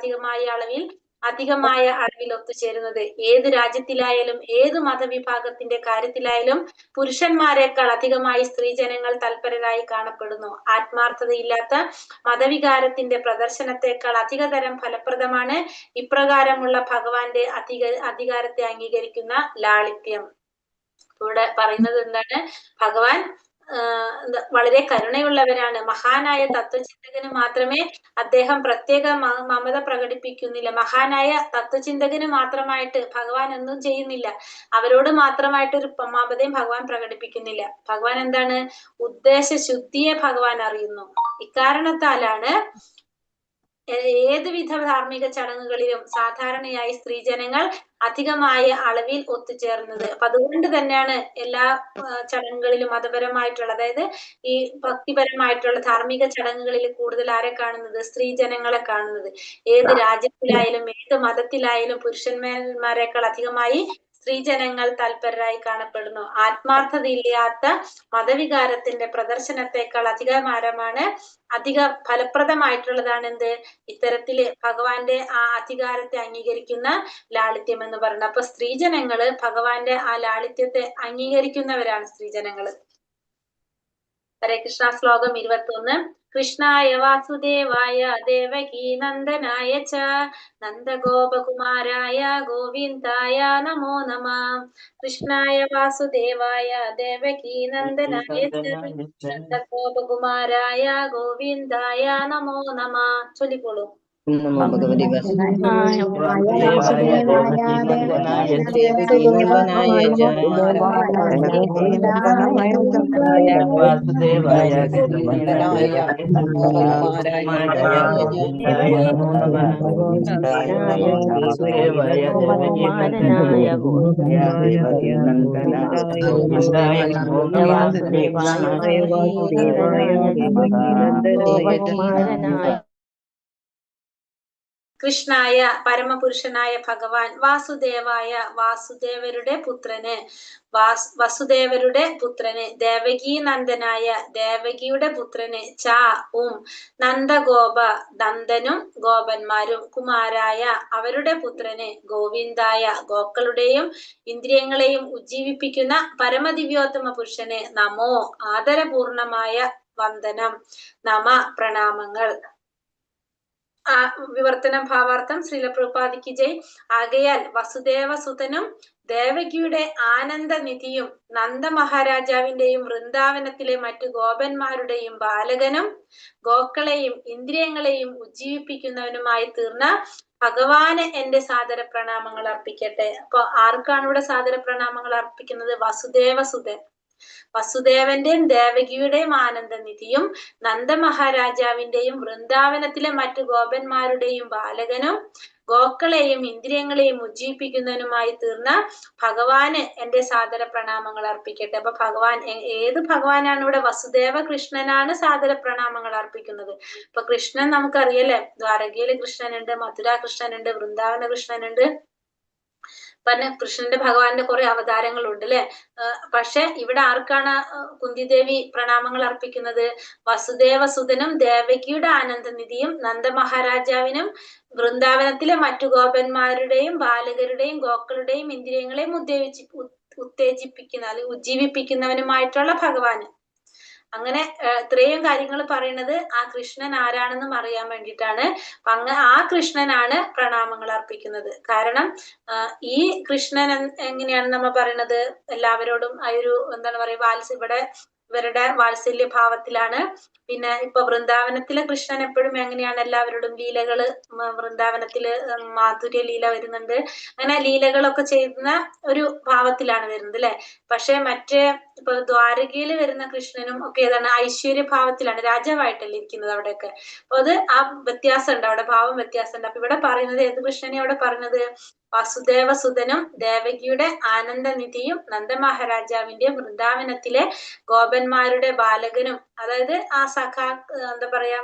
അധികമായ അളവിൽ ഒത്തുചേരുന്നത്. ഏത് രാജ്യത്തിലായാലും ഏത് മതവിഭാഗത്തിന്റെ കാര്യത്തിലായാലും പുരുഷന്മാരെക്കാൾ അധികമായി സ്ത്രീജനങ്ങൾ തൽപരരായി കാണപ്പെടുന്നു. ആത്മാർത്ഥതയില്ലാത്ത മതവികാരത്തിന്റെ പ്രദർശനത്തെക്കാൾ അധികതരം ഫലപ്രദമാണ് ഇപ്രകാരമുള്ള ഭഗവാന്റെ അധികാരത്തെ അംഗീകരിക്കുന്ന ലാളിത്യം. ഇവിടെ പറയുന്നത് എന്താണ്? ഭഗവാൻ വളരെ കരുണയുള്ളവരാണ്. മഹാനായ തത്വചിന്തകന് മാത്രമേ അദ്ദേഹം പ്രത്യേക മമത പ്രകടിപ്പിക്കുന്നില്ല. മഹാനായ തത്വചിന്തകന് മാത്രമായിട്ട് ഭഗവാൻ ഒന്നും ചെയ്യുന്നില്ല. അവരോട് മാത്രമായിട്ട് ഒരു മമതയും ഭഗവാൻ പ്രകടിപ്പിക്കുന്നില്ല. ഭഗവാൻ എന്താണ്? ഉദ്ദേശശുദ്ധിയെ ഭഗവാൻ അറിയുന്നു. ഇക്കാരണത്താലാണ് ഏതുവിധ ധാർമ്മിക ചടങ്ങുകളിലും സാധാരണയായി സ്ത്രീജനങ്ങൾ അധികമായ അളവിൽ ഒത്തുചേർന്നത്. അപ്പൊ അതുകൊണ്ട് തന്നെയാണ് എല്ലാ ചടങ്ങുകളിലും മതപരമായിട്ടുള്ള, അതായത് ഈ ഭക്തിപരമായിട്ടുള്ള ധാർമ്മിക ചടങ്ങുകളിൽ കൂടുതൽ ആരെ കാണുന്നത്? സ്ത്രീജനങ്ങളെ കാണുന്നത്. ഏത് രാജ്യത്തിലായാലും ഏത് മതത്തിലായാലും പുരുഷന്മാരെക്കാൾ അധികമായി സ്ത്രീജനങ്ങൾ തൽപരരായി കാണപ്പെടുന്നു. ആത്മാർത്ഥതയില്ലാത്ത മതവികാരത്തിന്റെ പ്രദർശനത്തെക്കാൾ അധിക ഫലപ്രദമായിട്ടുള്ളതാണ് എന്ത്? ഇത്തരത്തില് ഭഗവാന്റെ ആ അധികാരത്തെ അംഗീകരിക്കുന്ന ലാളിത്യം എന്ന് പറയുന്നത്. അപ്പൊ സ്ത്രീജനങ്ങള് ഭഗവാന്റെ ആ ലാളിത്യത്തെ അംഗീകരിക്കുന്നവരാണ് സ്ത്രീജനങ്ങള്. ഹരേ കൃഷ്ണ. ശ്ലോകം 21. കൃഷ്ണായ വാസുദേവായ ദേവകീ നന്ദനായ ച നന്ദഗോപകുമാരായ ഗോവിന്ദായ നമോ നമഃ. കൃഷ്ണായ വാസുദേവായ ദേവകീ നന്ദനായ ച നന്ദഗോപകുമാരായ ഗോവിന്ദായ നമോ നമഃ. ചൊല്ലിക്കോളൂ. നമോ ഭഗവതി വാസുദേവായ വാസുദേവായ ദേവകീ നന്ദനായ ദേവകീ നന്ദനായ ച വാസുദേവായ കൃഷ്ണനന്ദനായ കുമാരായ ഗോവിന്ദായ നമോ നമഃ വാസുദേവായ ദേവകീ നന്ദനായ ദേവകീ നന്ദനായ ഗോവിന്ദായ നമോ നമഃ കൃഷ്ണായ പരമപുരുഷനായ ഭഗവാൻ വാസുദേവായ വാസുദേവരുടെ പുത്രന് വസുദേവരുടെ പുത്രന് ദേവകീ നന്ദനായ ദേവകിയുടെ പുത്രന് നന്ദഗോപ നന്ദനും ഗോപന്മാരും കുമാരായ അവരുടെ പുത്രന് ഗോവിന്ദായ ഗോക്കളുടെയും ഇന്ദ്രിയങ്ങളെയും ഉജ്ജീവിപ്പിക്കുന്ന പരമദിവ്യോത്തമ പുരുഷന് നമോ ആദരപൂർണമായ വന്ദനം നമ പ്രണാമങ്ങൾ. വിവർത്തനം ഭാവാർത്ഥം ശ്രീല പ്രഭുപാദിക്ക് ജയ്. ആകയാൽ വസുദേവസുതനും ദേവകിയുടെ ആനന്ദനിധിയും നന്ദ മഹാരാജാവിന്റെയും വൃന്ദാവനത്തിലെ മറ്റു ഗോപന്മാരുടെയും ബാലകനും ഗോക്കളെയും ഇന്ദ്രിയങ്ങളെയും ഉജ്ജീവിപ്പിക്കുന്നവനുമായി തീർന്ന ഭഗവാന് എന്റെ സാദര പ്രണാമങ്ങൾ അർപ്പിക്കട്ടെ. അപ്പൊ ആർക്കാണ് ഇവിടെ സാദര പ്രണാമങ്ങൾ അർപ്പിക്കുന്നത്? വസുദേവസുതൻ. വസുദേവന്റെയും ദേവകിയുടെയും ആനന്ദനിധിയും നന്ദ മഹാരാജാവിന്റെയും വൃന്ദാവനത്തിലെ മറ്റു ഗോപന്മാരുടെയും ബാലകനും ഗോക്കളെയും ഇന്ദ്രിയങ്ങളെയും ഉജ്ജീവിപ്പിക്കുന്നതിനുമായി തീർന്ന ഭഗവാന് എന്റെ സാദര പ്രണാമങ്ങൾ അർപ്പിക്കട്ടെ. അപ്പൊ ഭഗവാൻ ഏത് ഭഗവാനാണ് ഇവിടെ? വസുദേവ കൃഷ്ണനാണ് സാദര പ്രണാമങ്ങൾ അർപ്പിക്കുന്നത്. ഇപ്പൊ കൃഷ്ണൻ നമുക്കറിയല്ലേ, ദ്വാരകയില് കൃഷ്ണനുണ്ട്, മധുര കൃഷ്ണനുണ്ട്, വൃന്ദാവന കൃഷ്ണനുണ്ട്. പിന്നെ കൃഷ്ണന്റെ ഭഗവാന്റെ കുറെ അവതാരങ്ങളുണ്ട് അല്ലെ. പക്ഷെ ഇവിടെ ആർക്കാണ് കുന്തിദേവി പ്രണാമങ്ങൾ അർപ്പിക്കുന്നത്? വസുദേവസുതനും ദേവകിയുടെ ആനന്ദനിധിയും നന്ദമഹാരാജാവിനും വൃന്ദാവനത്തിലെ മറ്റു ഗോപന്മാരുടെയും ബാലകരുടെയും ഗോക്കളുടെയും ഇന്ദ്രിയങ്ങളെയും ഉത്തേജിപ്പിക്കുന്ന അല്ലെങ്കിൽ ഉജ്ജീവിപ്പിക്കുന്നവനുമായിട്ടുള്ള ഭഗവാന്. അങ്ങനെ ഇത്രയും കാര്യങ്ങൾ പറയുന്നത് ആ കൃഷ്ണൻ ആരാണെന്നും അറിയാൻ വേണ്ടിയിട്ടാണ്. ആ കൃഷ്ണനാണ് പ്രണാമങ്ങൾ അർപ്പിക്കുന്നത്. കാരണം ഈ കൃഷ്ണൻ എങ്ങനെയാണ് നമ്മൾ പറയുന്നത്? എല്ലാവരോടും ആ ഒരു എന്താണ് പറയുക, ഇവിടെ ഇവരുടെ വാത്സല്യ ഭാവത്തിലാണ്. പിന്നെ ഇപ്പൊ വൃന്ദാവനത്തിലെ കൃഷ്ണൻ എപ്പോഴും എങ്ങനെയാണ്? എല്ലാവരോടും ലീലകള്, വൃന്ദാവനത്തില് മാധുര്യ ലീല വരുന്നുണ്ട്, അങ്ങനെ ലീലകളൊക്കെ ചെയ്യുന്ന ഒരു ഭാവത്തിലാണ് വരുന്നത് അല്ലെ. പക്ഷെ മറ്റേ ഇപ്പൊ ദ്വാരകയിൽ വരുന്ന കൃഷ്ണനും ഒക്കെ ഏതാണ്? ഐശ്വര്യ ഭാവത്തിലാണ്, രാജാവായിട്ടല്ലേ ഇരിക്കുന്നത് അവിടെയൊക്കെ. അപ്പൊ അത് ആ വ്യത്യാസം ഉണ്ട്, അവിടെ ഭാവം വ്യത്യാസം ഉണ്ട്. അപ്പൊ ഇവിടെ പറയുന്നത് ഏത് കൃഷ്ണനെ അവിടെ പറയുന്നത്? വസുദേവസുതനും ദേവകിയുടെ ആനന്ദനിധിയും നന്ദമഹാരാജാവിന്റെയും വൃന്ദാവനത്തിലെ ഗോപന്മാരുടെ ബാലകനും, അതായത് ആ എന്താ പറയാ,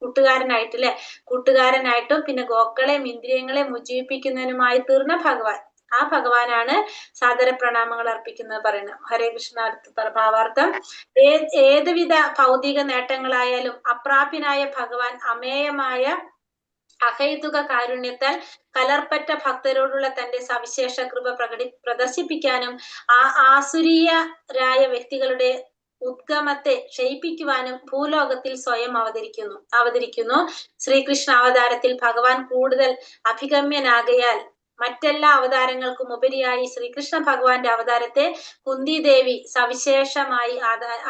കൂട്ടുകാരനായിട്ടല്ലേ, കൂട്ടുകാരനായിട്ടും പിന്നെ ഗോക്കളെയും ഇന്ദ്രിയങ്ങളെയും ഉജ്ജീവിപ്പിക്കുന്നതിനുമായി തീർന്ന ഭഗവാൻ, ആ ഭഗവാനാണ് സാദര പ്രണാമങ്ങൾ അർപ്പിക്കുന്നത് പറയുന്നത്. ഹരേ കൃഷ്ണ. ഭാവാർത്ഥം: ഏതുവിധ ഭൗതിക നേട്ടങ്ങളായാലും അപ്രാപ്യനായ ഭഗവാൻ അമേയമായ അഹൈതുക കാരുണ്യത്താൽ കലർപ്പറ്റ ഭക്തരോടുള്ള തന്റെ സവിശേഷ കൃപ പ്രദർശിപ്പിക്കാനും ആസുരീയരായ വ്യക്തികളുടെ ഉദ്ഗമത്തെ ക്ഷയിപ്പിക്കുവാനും ഭൂലോകത്തിൽ സ്വയം അവതരിക്കുന്നു. ശ്രീകൃഷ്ണ അവതാരത്തിൽ ഭഗവാൻ കൂടുതൽ അഭിഗമ്യനാകയാൽ മറ്റെല്ലാ അവതാരങ്ങൾക്കും ഉപരിയായി ശ്രീകൃഷ്ണ ഭഗവാന്റെ അവതാരത്തെ കുന്തിദേവി സവിശേഷമായി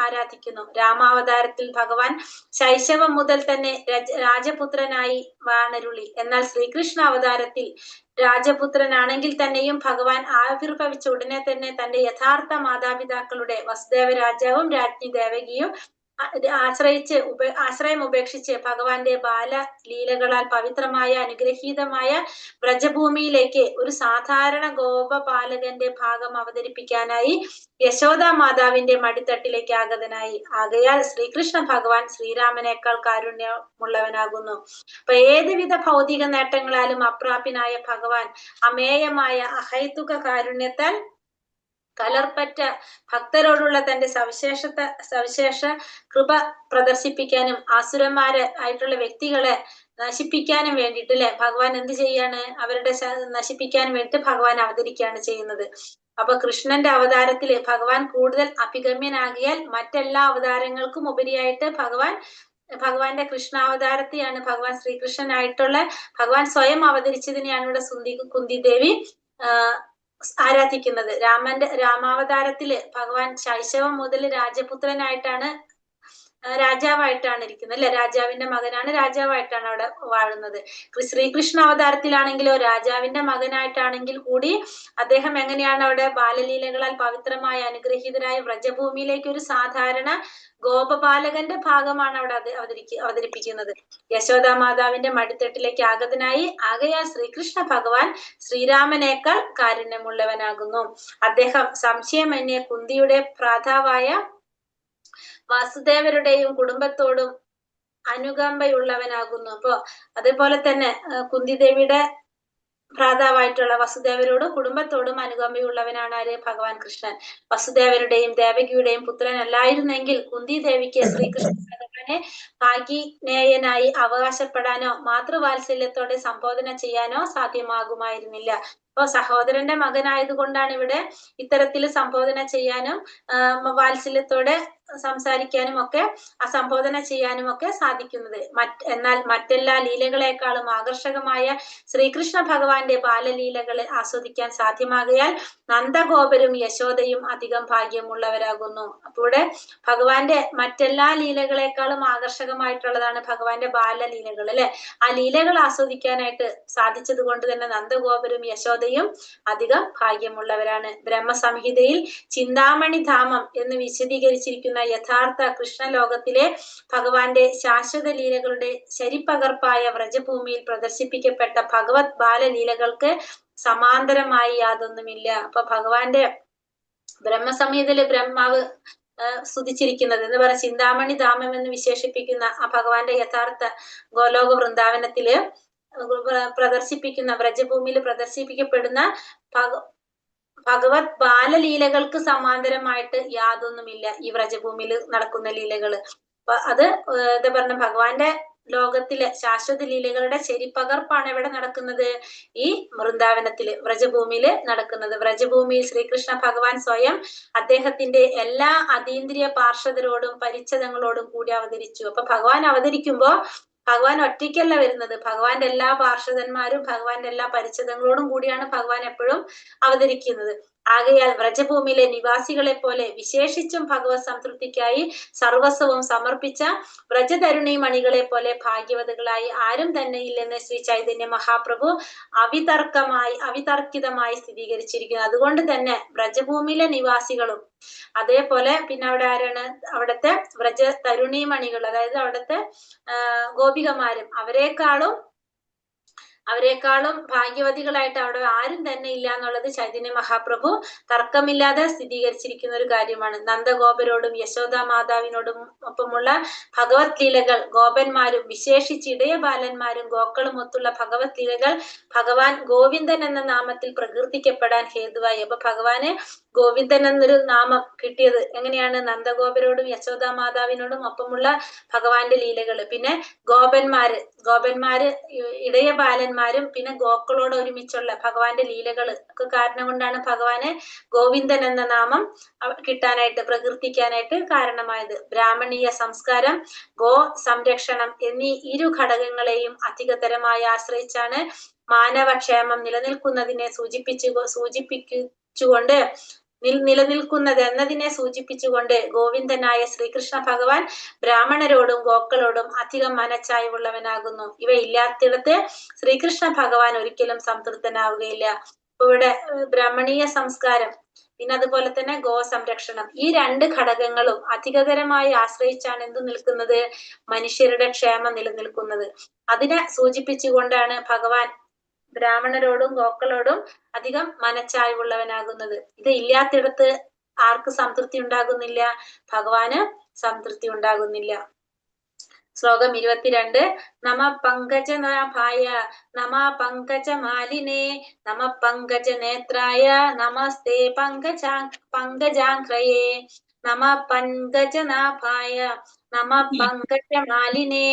ആരാധിക്കുന്നു. രാമാവതാരത്തിൽ ഭഗവാൻ ശൈശവം മുതൽ തന്നെ രാജപുത്രനായി വാണരുളി. എന്നാൽ ശ്രീകൃഷ്ണ അവതാരത്തിൽ രാജപുത്രനാണെങ്കിൽ തന്നെയും ഭഗവാൻ ആവിർഭവിച്ച ഉടനെ തന്നെ തന്റെ യഥാർത്ഥ മാതാപിതാക്കളുടെ വസുദേവ രാജാവും രാജ്ഞി ദേവകിയും ആശ്രയം ഉപേക്ഷിച്ച് ഭഗവാന്റെ ബാലലീലകളാൽ പവിത്രമായ അനുഗ്രഹീതമായ വ്രജഭൂമിയിലേക്ക് ഒരു സാധാരണ ഗോപപാലകന്റെ ഭാഗം അവതരിപ്പിക്കാനായി യശോദാ മാതാവിന്റെ മടിത്തട്ടിലേക്ക് ആഗതനായി. ആകയാൽ ശ്രീകൃഷ്ണ ഭഗവാൻ ശ്രീരാമനേക്കാൾ കാരുണ്യമുള്ളവനാകുന്നു. അപ്പൊ ഏതുവിധ ഭൗതിക നേട്ടങ്ങളാലും അപ്രാപ്യനായ ഭഗവാൻ അമേയമായ അഹൈതുക കാരുണ്യത്താൽ കലർപ്പറ്റ ഭക്തരോടുള്ള തന്റെ സവിശേഷ കൃപ പ്രദർശിപ്പിക്കാനും ആസുരന്മാര് ആയിട്ടുള്ള വ്യക്തികളെ നശിപ്പിക്കാനും വേണ്ടിയിട്ട് അല്ലെ ഭഗവാൻ എന്ത് ചെയ്യാണ്? അവരുടെ നശിപ്പിക്കാൻ വേണ്ടിയിട്ട് ഭഗവാൻ അവതരിക്കുകയാണ് ചെയ്യുന്നത്. അപ്പൊ കൃഷ്ണന്റെ അവതാരത്തില് ഭഗവാൻ കൂടുതൽ അഭിഗമ്യനാകിയാൽ മറ്റെല്ലാ അവതാരങ്ങൾക്കും ഉപരിയായിട്ട് ഭഗവാന്റെ കൃഷ്ണാവതാരത്തെയാണ് ഭഗവാൻ ശ്രീകൃഷ്ണനായിട്ടുള്ള ഭഗവാൻ സ്വയം അവതരിച്ചതിനെയാണ് ഇവിടെ കുന്തിദേവി ആരാധിക്കുന്നത്. രാമാവതാരത്തില് ഭഗവാൻ ശൈശവം മുതൽ രാജപുത്രനായിട്ടാണ് രാജാവായിട്ടാണ് ഇരിക്കുന്നത് അല്ലെ, രാജാവിന്റെ മകനാണ്, രാജാവായിട്ടാണ് അവിടെ വാഴുന്നത്. ശ്രീകൃഷ്ണ അവതാരത്തിലാണെങ്കിലോ രാജാവിന്റെ മകനായിട്ടാണെങ്കിൽ കൂടി അദ്ദേഹം എങ്ങനെയാണ് അവിടെ ബാലലീലകളാൽ പവിത്രമായ അനുഗ്രഹീതരായ വ്രജഭൂമിയിലേക്ക് ഒരു സാധാരണ ഗോപബാലകന്റെ ഭാഗമാണ് അവിടെ അവതരിപ്പിക്കുന്നത്. യശോദാ മാതാവിന്റെ മടിത്തട്ടിലേക്ക് ആഗതനായി, ആകയാൽ ശ്രീകൃഷ്ണ ഭഗവാൻ ശ്രീരാമനേക്കാൾ കാരുണ്യമുള്ളവനാകുന്നു. അദ്ദേഹം സംശയമന്യേ കുന്തിയുടെ ഭ്രാതാവായ വാസുദേവരുടെയും കുടുംബത്തോടും അനുകമ്പയുള്ളവനാകുന്നു. അപ്പൊ അതേപോലെ തന്നെ കുന്തിദേവിയുടെ ഭ്രാതാവായിട്ടുള്ള വസുദേവരോടും കുടുംബത്തോടും അനുകമ്പയുള്ളവനാണ് ആര്? ഭഗവാൻ കൃഷ്ണൻ. വസുദേവരുടെയും ദേവകിയുടെയും പുത്രനല്ലായിരുന്നെങ്കിൽ കുന്തി ദേവിക്ക് ശ്രീകൃഷ്ണ ഭഗവാനെ ഭാഗിനേയനായി അവകാശപ്പെടാനോ മാതൃവാത്സല്യത്തോടെ സംബോധന ചെയ്യാനോ സാധ്യമാകുമായിരുന്നില്ല. അപ്പൊ സഹോദരന്റെ മകനായതുകൊണ്ടാണ് ഇവിടെ ഇത്തരത്തിൽ സംബോധന ചെയ്യാനും വാത്സല്യത്തോടെ സംസാരിക്കാനും ഒക്കെ സംബോധന ചെയ്യാനും ഒക്കെ സാധിക്കുന്നത്. എന്നാൽ മറ്റെല്ലാ ലീലകളെക്കാളും ആകർഷകമായ ശ്രീകൃഷ്ണ ഭഗവാന്റെ ബാലലീലകളെ ആസ്വദിക്കാൻ സാധ്യമാകയാൽ നന്ദഗോപരും യശോദയും അധികം ഭാഗ്യമുള്ളവരാകുന്നു. അപ്പൊ ഇവിടെ ഭഗവാന്റെ മറ്റെല്ലാ ലീലകളെക്കാളും ആകർഷകമായിട്ടുള്ളതാണ് ഭഗവാന്റെ ബാലലീലകൾ അല്ലെ. ആ ലീലകൾ ആസ്വദിക്കാനായിട്ട് സാധിച്ചത് കൊണ്ട് തന്നെ നന്ദഗോപരും യശോദയും അധികം ഭാഗ്യമുള്ളവരാണ്. ബ്രഹ്മസംഹിതയിൽ ചിന്താമണി ധാമം എന്ന് വിശദീകരിച്ചിരിക്കുന്ന യഥാർത്ഥ കൃഷ്ണലോകത്തിലെ ഭഗവാന്റെ ശാശ്വത ലീലകളുടെ ശരിപ്പകർപ്പായ വ്രജഭൂമിയിൽ പ്രദർശിപ്പിക്കപ്പെട്ട ഭഗവത് ബാലലീലകൾക്ക് സമാന്തരമായി യാതൊന്നുമില്ല. അപ്പൊ ഭഗവാന്റെ ബ്രഹ്മസംഹിതയില് ബ്രഹ്മാവ് സ്തുതിച്ചിരിക്കുന്നത് എന്ന് പറഞ്ഞ ചിന്താമണി ധാമം എന്ന് വിശേഷിപ്പിക്കുന്ന ആ ഭഗവാന്റെ യഥാർത്ഥ ഗോലോക വൃന്ദാവനത്തില് പ്രദർശിപ്പിക്കുന്ന വ്രജഭൂമിയിൽ പ്രദർശിപ്പിക്കപ്പെടുന്ന ഭഗവത് ബാലലീലകൾക്ക് സമാന്തരമായിട്ട് യാതൊന്നുമില്ല ഈ വ്രജഭൂമിയിൽ നടക്കുന്ന ലീലകള്. അത് എന്താ പറഞ്ഞ ഭഗവാന്റെ ലോകത്തിലെ ശാശ്വത ലീലകളുടെ ശരിപ്പകർപ്പാണ് എവിടെ നടക്കുന്നത്? ഈ വൃന്ദാവനത്തില് വ്രജഭൂമിയില് നടക്കുന്നത്. വ്രജഭൂമിയിൽ ശ്രീകൃഷ്ണ ഭഗവാൻ സ്വയം അദ്ദേഹത്തിന്റെ എല്ലാ അതീന്ദ്രിയ പാർഷദരോടും പരിച്ഛദങ്ങളോടും കൂടി അവതരിച്ചു. അപ്പൊ ഭഗവാൻ അവതരിക്കുമ്പോ ഭഗവാൻ ഒറ്റയ്ക്കല്ല വരുന്നത്, ഭഗവാന്റെ എല്ലാ പാർഷദന്മാരും ഭഗവാന്റെ എല്ലാ പരിച്ഛദങ്ങളോടും കൂടിയാണ് ഭഗവാൻ എപ്പോഴും അവതരിക്കുന്നത്. ആകയാൽ വ്രജഭൂമിയിലെ നിവാസികളെ പോലെ വിശേഷിച്ചും ഭഗവത് സംതൃപ്തിക്കായി സർവസ്വവും സമർപ്പിച്ച വ്രജതരുണി മണികളെ പോലെ ഭാഗ്യവതികളായി ആരും തന്നെ ഇല്ലെന്ന് ശ്രീ ചൈതന്യ മഹാപ്രഭു അവിതർക്കിതമായി സ്ഥിരീകരിച്ചിരിക്കുന്നു. അതുകൊണ്ട് തന്നെ വ്രജഭൂമിയിലെ നിവാസികളും അതേപോലെ പിന്നെ അവിടെ ആരാണ്? അവിടുത്തെ വ്രജ തരുണി മണികൾ, അതായത് അവിടുത്തെ ഗോപികമാരും അവരെക്കാളും ഭാഗ്യവതികളായിട്ട് അവിടെ ആരും തന്നെ ഇല്ല എന്നുള്ളത് ചൈതന്യ മഹാപ്രഭു തർക്കമില്ലാതെ സ്ഥിരീകരിച്ചിരിക്കുന്ന ഒരു കാര്യമാണ്. നന്ദഗോപരോടും യശോദാ മാതാവിനോടും ഒപ്പമുള്ള ഭഗവത് ലീലകൾ ഗോപന്മാരും വിശേഷിച്ച് ഇടയ ബാലന്മാരും ഗോക്കളും ഒത്തുള്ള ഭഗവത് ലീലകൾ ഭഗവാൻ ഗോവിന്ദൻ എന്ന നാമത്തിൽ പ്രകീർത്തിക്കപ്പെടാൻ ഹേതുവായി. അപ്പൊ ഭഗവാന് ഗോവിന്ദൻ എന്നൊരു നാമം കിട്ടിയത് എങ്ങനെയാണ്? നന്ദഗോപരോടും യശോദാ മാതാവിനോടും ഒപ്പമുള്ള ഭഗവാന്റെ ലീലകള്. പിന്നെ ഗോപന്മാര് ഇടയ ബാലന്മാരും പിന്നെ ഗോക്കളോട് ഒരുമിച്ചുള്ള ഭഗവാന്റെ ലീലകള് ഒക്കെ കാരണം കൊണ്ടാണ് ഭഗവാന് ഗോവിന്ദൻ എന്ന നാമം കിട്ടാനായിട്ട് പ്രകീർത്തിക്കാനായിട്ട് കാരണമായത്. ബ്രാഹ്മണീയ സംസ്കാരം, ഗോ സംരക്ഷണം എന്നീ ഇരു ഘടകങ്ങളെയും അധികതരമായി ആശ്രയിച്ചാണ് മാനവക്ഷേമം നിലനിൽക്കുന്നതിനെ സൂചിപ്പിച്ചുകൊണ്ട് ഗോവിന്ദനായ ശ്രീകൃഷ്ണ ഭഗവാൻ ബ്രാഹ്മണരോടും ഗോക്കളോടും അധികം മനച്ചായ്വുള്ളവനാകുന്നു. ഇവ ഇല്ലാത്തിടത്ത് ശ്രീകൃഷ്ണ ഭഗവാൻ ഒരിക്കലും സംതൃപ്തനാവുകയില്ല. ഇപ്പൊ ഇവിടെ ബ്രാഹ്മണീയ സംസ്കാരം പിന്നെ അതുപോലെ തന്നെ ഗോ സംരക്ഷണം, ഈ രണ്ട് ഘടകങ്ങളും അധികതരമായി ആശ്രയിച്ചാണ് എന്ത് നിൽക്കുന്നത്? മനുഷ്യരുടെ ക്ഷേമം നിലനിൽക്കുന്നത്. അതിനെ സൂചിപ്പിച്ചുകൊണ്ടാണ് ഭഗവാൻ ബ്രാഹ്മണരോടും ഗോക്കളോടും അധികം മനച്ചായ്വുള്ളവനാകുന്നത്. ഇത് ഇല്ലാത്തിടത്ത് ആർക്ക് സംതൃപ്തി ഉണ്ടാകുന്നില്ല? ഭഗവാന് സംതൃപ്തി ഉണ്ടാകുന്നില്ല. ശ്ലോകം 22. നമ പങ്കജനാഭായ നമ പങ്കജമാലിനേ നമ പങ്കജനേത്രായ നമസ്തേ പങ്കജാംഘ്രയേ നമ പങ്കജനാഭായ നമ പങ്കജമാലിനേ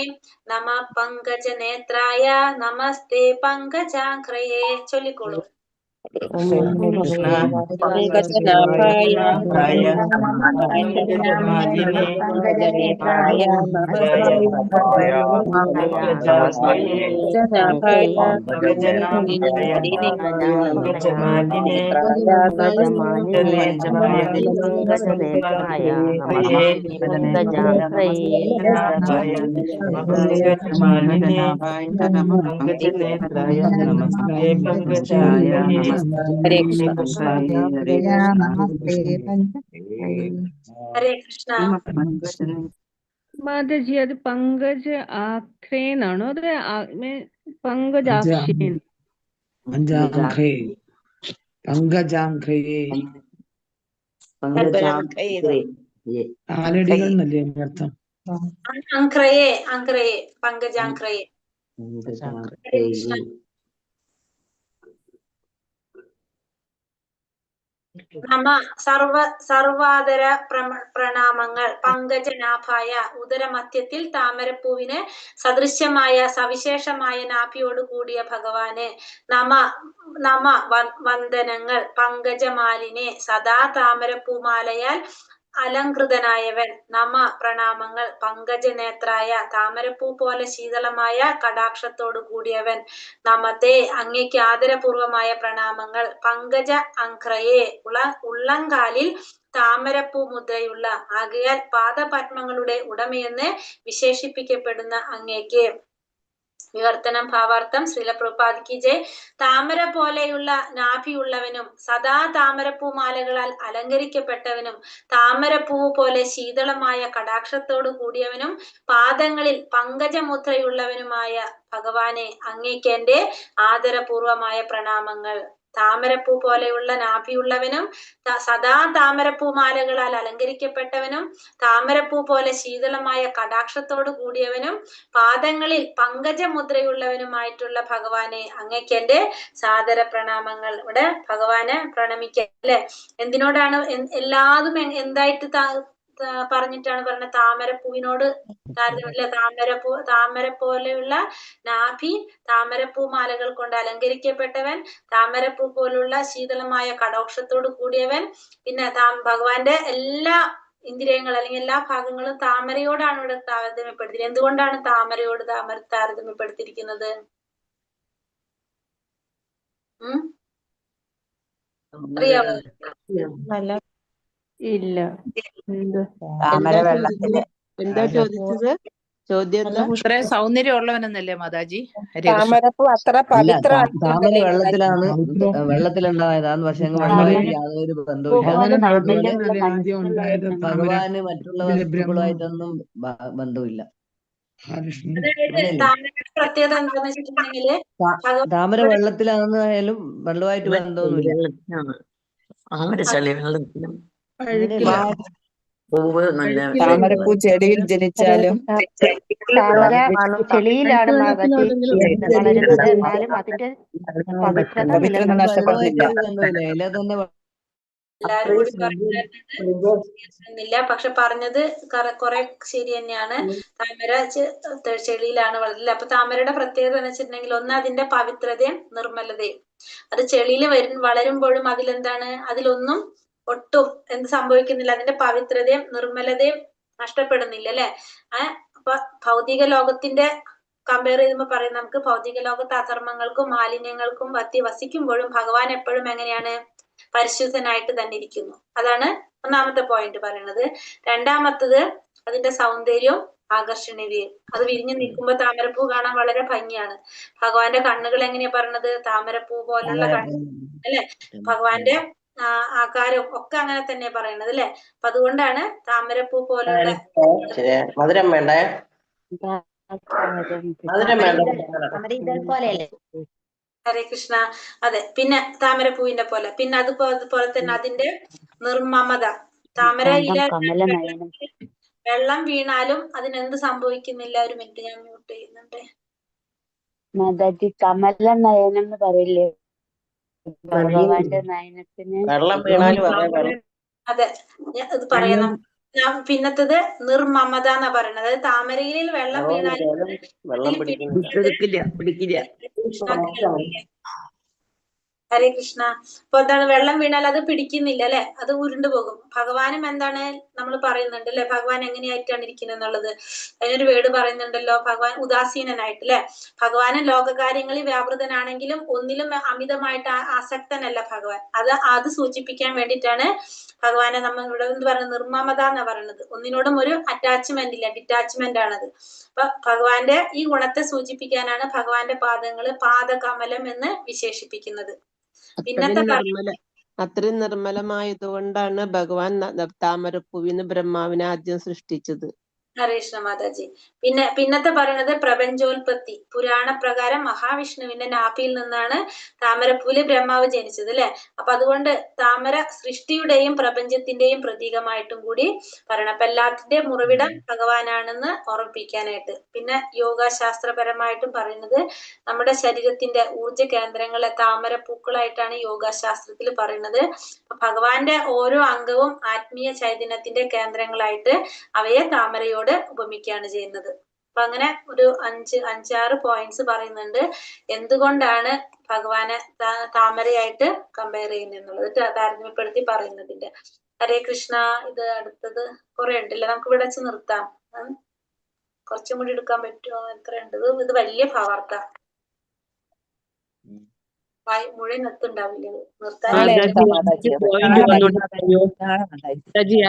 നമ പങ്കജനേത്രായ നമസ്തേ പങ്കജാംഘ്രയേ. ചൊല്ലിക്കോളൂ. കൃഷ്ണ പങ്കജനാഭായ പങ്കജമാലിനെ പങ്കജനേത്രായ നമസ്തേ പങ്കജായ ഹരേ കൃഷ്ണ. ഹരേ കൃഷ്ണ. മാതാജി അത് പങ്കജ് ആഖ്രേന്നാണോ അത് പങ്കജാക്ഷി? കാലടികൾ എന്നല്ലേ അർത്ഥം? അങ്ക്രയെ അങ്ക്രയെ പങ്കജാങ്ക്രയെ. നമ സർവാദര പ്രണാമങ്ങൾ പങ്കജനാഭായ ഉദരമധ്യത്തിൽ താമരപ്പൂവിന് സദൃശ്യമായ സവിശേഷമായ നാഭിയോട് കൂടിയ ഭഗവാന്. നമ വന്ദനങ്ങൾ പങ്കജമാലിനെ സദാ താമരപ്പൂമാലയാൽ അലങ്കൃതനായവൻ. നമ പ്രണാമങ്ങൾ പങ്കജനേത്രായ താമരപ്പൂ പോലെ ശീതളമായ കടാക്ഷത്തോട് കൂടിയവൻ. നമത്തെ അങ്ങേക്ക് ആദരപൂർവമായ പ്രണാമങ്ങൾ പങ്കജ അങ്ക്രയെ ഉള്ളംകാലിൽ താമരപ്പൂ മുദ്രയുള്ള ആകയാൽ പാദപത്മങ്ങളുടെ ഉടമയെന്ന് വിശേഷിപ്പിക്കപ്പെടുന്ന അങ്ങേക്ക്. വിവർത്തനം ഭാവാർത്ഥം. ശ്രീല പ്രഭുപാദ് ജയ്. താമര പോലെയുള്ള നാഭിയുള്ളവനും സദാ താമരപ്പൂമാലകളാൽ അലങ്കരിക്കപ്പെട്ടവനും താമരപ്പൂവ് പോലെ ശീതളമായ കടാക്ഷത്തോടു കൂടിയവനും പാദങ്ങളിൽ പങ്കജമുദ്രയുള്ളവനുമായ ഭഗവാനെ അങ്ങേക്ക് എന്റെ ആദരപൂർവമായ പ്രണാമങ്ങൾ. താമരപ്പൂ പോലെയുള്ള നാഭിയുള്ളവനും സദാ താമരപ്പൂമാലകളാൽ അലങ്കരിക്കപ്പെട്ടവനും താമരപ്പൂ പോലെ ശീതളമായ കടാക്ഷത്തോടു കൂടിയവനും പാദങ്ങളിൽ പങ്കജമുദ്രയുള്ളവനുമായിട്ടുള്ള ഭഗവാനെ അങ്ങേക്ക് എന്റെ സാദര പ്രണാമങ്ങൾ. ഇവിടെ ഭഗവാനെ പ്രണമിക്കുക അല്ലെ. എന്തിനോടാണ്? എല്ലാതും എന്തായിട്ട് പറഞ്ഞിട്ടാണ് പറഞ്ഞത്? താമരപ്പൂവിനോട് താരതമ്യം. താമര പോലെയുള്ള നാഭി, താമരപ്പൂ മാലകൾ കൊണ്ട് അലങ്കരിക്കപ്പെട്ടവൻ, താമരപ്പൂ പോലുള്ള ശീതളമായ കടാക്ഷത്തോട് കൂടിയവൻ. പിന്നെ ഭഗവാന്റെ എല്ലാ ഇന്ദ്രിയങ്ങൾ അല്ലെങ്കിൽ എല്ലാ ഭാഗങ്ങളും താമരയോടാണ് ഇവിടെ താരതമ്യപ്പെടുത്തിയത്. എന്തുകൊണ്ടാണ് താമരയോട് താരതമ്യപ്പെടുത്തിയിരിക്കുന്നത്? അറിയാവോ? ഇല്ല. എന്താ ചോദിച്ചത്? ചോദ്യം ഇത്ര സൗന്ദര്യം ഉള്ളവനെന്നല്ലേ മാതാജി? താമര വെള്ളത്തിലാണ് വെള്ളത്തിലുണ്ടായതാന്ന്. പക്ഷെ വെള്ളമായിട്ട് യാതൊരു ബന്ധവുമില്ല. ഭഗവാന് മറ്റുള്ള വസ്തുക്കളുമായിട്ടൊന്നും ബന്ധമില്ല. പ്രത്യേകത എന്താന്ന് വെച്ചിട്ടുണ്ടെങ്കില് താമര വെള്ളത്തിലാണെന്നായാലും വെള്ളമായിട്ട് ബന്ധമൊന്നുമില്ല. താമരപ്പൂ ചെടിയിൽ ജനിച്ചാലും താമര ചെളിയിലാണ് വളരുന്നത്, എന്നാലും അതിന്റെ പവിത്രത നഷ്ടപ്പെടുന്നില്ല. എല്ലാരും കൂടി പറയുന്നില്ല, പക്ഷെ പറഞ്ഞത് കുറെ ശരി തന്നെയാണ്. താമര ചെളിയിലാണ് വളരുന്നത്. അപ്പൊ താമരയുടെ പ്രത്യേകത എന്ന് വെച്ചിട്ടുണ്ടെങ്കിൽ ഒന്ന് അതിന്റെ പവിത്രതയും നിർമ്മലതയും. അത് ചെളിയിൽ വളരുമ്പോഴും അതിലെന്താണ്? അതിലൊന്നും ഒട്ടും എന്ത് സംഭവിക്കുന്നില്ല, അതിന്റെ പവിത്രതയും നിർമ്മലതയും നഷ്ടപ്പെടുന്നില്ല അല്ലെ. അപ്പൊ ഭൗതിക ലോകത്തിന്റെ കമ്പയർ ചെയ്യുമ്പോൾ പറയും നമുക്ക് ഭൗതിക ലോകത്ത് അധർമ്മങ്ങൾക്കും മാലിന്യങ്ങൾക്കും വസിക്കുമ്പോഴും ഭഗവാൻ എപ്പോഴും എങ്ങനെയാണ്? പരിശുദ്ധനായിട്ട് തന്നെ ഇരിക്കുന്നു. അതാണ് ഒന്നാമത്തെ പോയിന്റ് പറയുന്നത്. രണ്ടാമത്തത് അതിന്റെ സൗന്ദര്യവും ആകർഷണീയതയും. അത് വിരിഞ്ഞു നിൽക്കുമ്പോ താമരപ്പൂ കാണാൻ വളരെ ഭംഗിയാണ്. ഭഗവാന്റെ കണ്ണുകൾ എങ്ങനെയാ പറഞ്ഞത്? താമരപ്പൂ പോലുള്ള കണ്ണ് അല്ലെ. ഭഗവാന്റെ ആകാരവും ഒക്കെ അങ്ങനെ തന്നെ പറയണത് അല്ലെ. അപ്പൊ അതുകൊണ്ടാണ് താമരപ്പൂ പോലുള്ള. മധുരം വേണ്ടേ? ഹരേ കൃഷ്ണ. അതെ, പിന്നെ താമരപ്പൂവിന്റെ പോലെ. പിന്നെ അതുപോലെ തന്നെ അതിന്റെ നിർമ്മമത. താമരയിലെ വെള്ളം വീണാലും അതിനെന്ത് സംഭവിക്കുന്നില്ല. ഒരു മിനിറ്റ്, ഞാൻ മ്യൂട്ട് ചെയ്യുന്നുണ്ട്. കമല നയനം എന്ന് പറയില്ലേ ഭഗവാന്റെ നയനത്തിന്? അതെ, ഇത് പറയാം. പിന്നത്തത് നിർമ്മമത എന്നാ പറയണത്. താമരയിൽ വെള്ളം വീണാലും ഹരേ കൃഷ്ണ. അപ്പൊ എന്താണ്, വെള്ളം വീണാൽ അത് പിടിക്കുന്നില്ല അല്ലെ, അത് ഉരുണ്ടു പോകും. ഭഗവാനും എന്താണ് നമ്മൾ പറയുന്നുണ്ട് അല്ലെ, ഭഗവാൻ എങ്ങനെയായിട്ടാണ് ഇരിക്കുന്നത് എന്നുള്ളത്. അതിനൊരു വേർഡ് പറയുന്നുണ്ടല്ലോ, ഭഗവാൻ ഉദാസീനനായിട്ട് അല്ലെ. ഭഗവാനും ലോകകാര്യങ്ങളിൽ വ്യാപൃതനാണെങ്കിലും ഒന്നിലും അമിതമായിട്ട് ആസക്തനല്ല ഭഗവാൻ. അത് സൂചിപ്പിക്കാൻ വേണ്ടിയിട്ടാണ് ഭഗവാനെ നമ്മൾ ഇവിടെ എന്ത് പറയുന്നത്, നിർമ്മമത എന്നാ പറയുന്നത്. ഒന്നിനോടും ഒരു അറ്റാച്ച്മെന്റ് ഇല്ല, ഡിറ്റാച്ച്മെന്റ് ആണത്. അപ്പൊ ഭഗവാന്റെ ഈ ഗുണത്തെ സൂചിപ്പിക്കാനാണ് ഭഗവാന്റെ പാദങ്ങള് പാദകമലം എന്ന് വിശേഷിപ്പിക്കുന്നത്. പിന്നത്തെ അത്രയും നിർമ്മലമായതുകൊണ്ടാണ് ഭഗവാൻ താമരപ്പൂവിന്ന് ബ്രഹ്മാവിനെ ആദ്യം സൃഷ്ടിച്ചത്. ഹരേ കൃഷ്ണ മാതാജി. പിന്നത്തെ പറയുന്നത് പ്രപഞ്ചോൽപത്തി. പുരാണ പ്രകാരം മഹാവിഷ്ണുവിന്റെ നാഭിയിൽ നിന്നാണ് താമരപ്പൂവില് ബ്രഹ്മാവ് ജനിച്ചത് അല്ലെ. അപ്പൊ അതുകൊണ്ട് താമര സൃഷ്ടിയുടെയും പ്രപഞ്ചത്തിന്റെയും പ്രതീകമായിട്ടും കൂടി പറയണം. അപ്പൊ എല്ലാത്തിന്റെയും ഉറവിടം ഭഗവാനാണെന്ന് ഓർമ്മിപ്പിക്കാനായിട്ട്. പിന്നെ യോഗാശാസ്ത്രപരമായിട്ടും പറയുന്നത് നമ്മുടെ ശരീരത്തിന്റെ ഊർജ കേന്ദ്രങ്ങളെ താമരപ്പൂക്കളായിട്ടാണ് യോഗാശാസ്ത്രത്തിൽ പറയുന്നത്. ഭഗവാന്റെ ഓരോ അംഗവും ആത്മീയ ചൈതന്യത്തിന്റെ കേന്ദ്രങ്ങളായിട്ട് അവയെ താമരയോട് ഉപമിക്കുകയാണ് ചെയ്യുന്നത്. അപ്പൊ അങ്ങനെ ഒരു 5-6 പോയിന്റ്സ് പറയുന്നുണ്ട് എന്തുകൊണ്ടാണ് ഭഗവാനെ താമരയായിട്ട് കമ്പയർ ചെയ്യുന്നത്, താരതമ്യപ്പെടുത്തി പറയുന്നതിന്റെ. ഹരേ കൃഷ്ണ. ഇത് അടുത്തത് കുറെ ഉണ്ടല്ലേ, നമുക്ക് ഇവിടെ വെച്ച് നിർത്താം. കുറച്ചും കൂടി എടുക്കാൻ പറ്റുമോ? എത്ര ഉണ്ട്? ഇത് വലിയ ഭാവാർത്ഥ, മുഴുവൻ നിർത്തുണ്ടാവില്ല, നിർത്താൻ.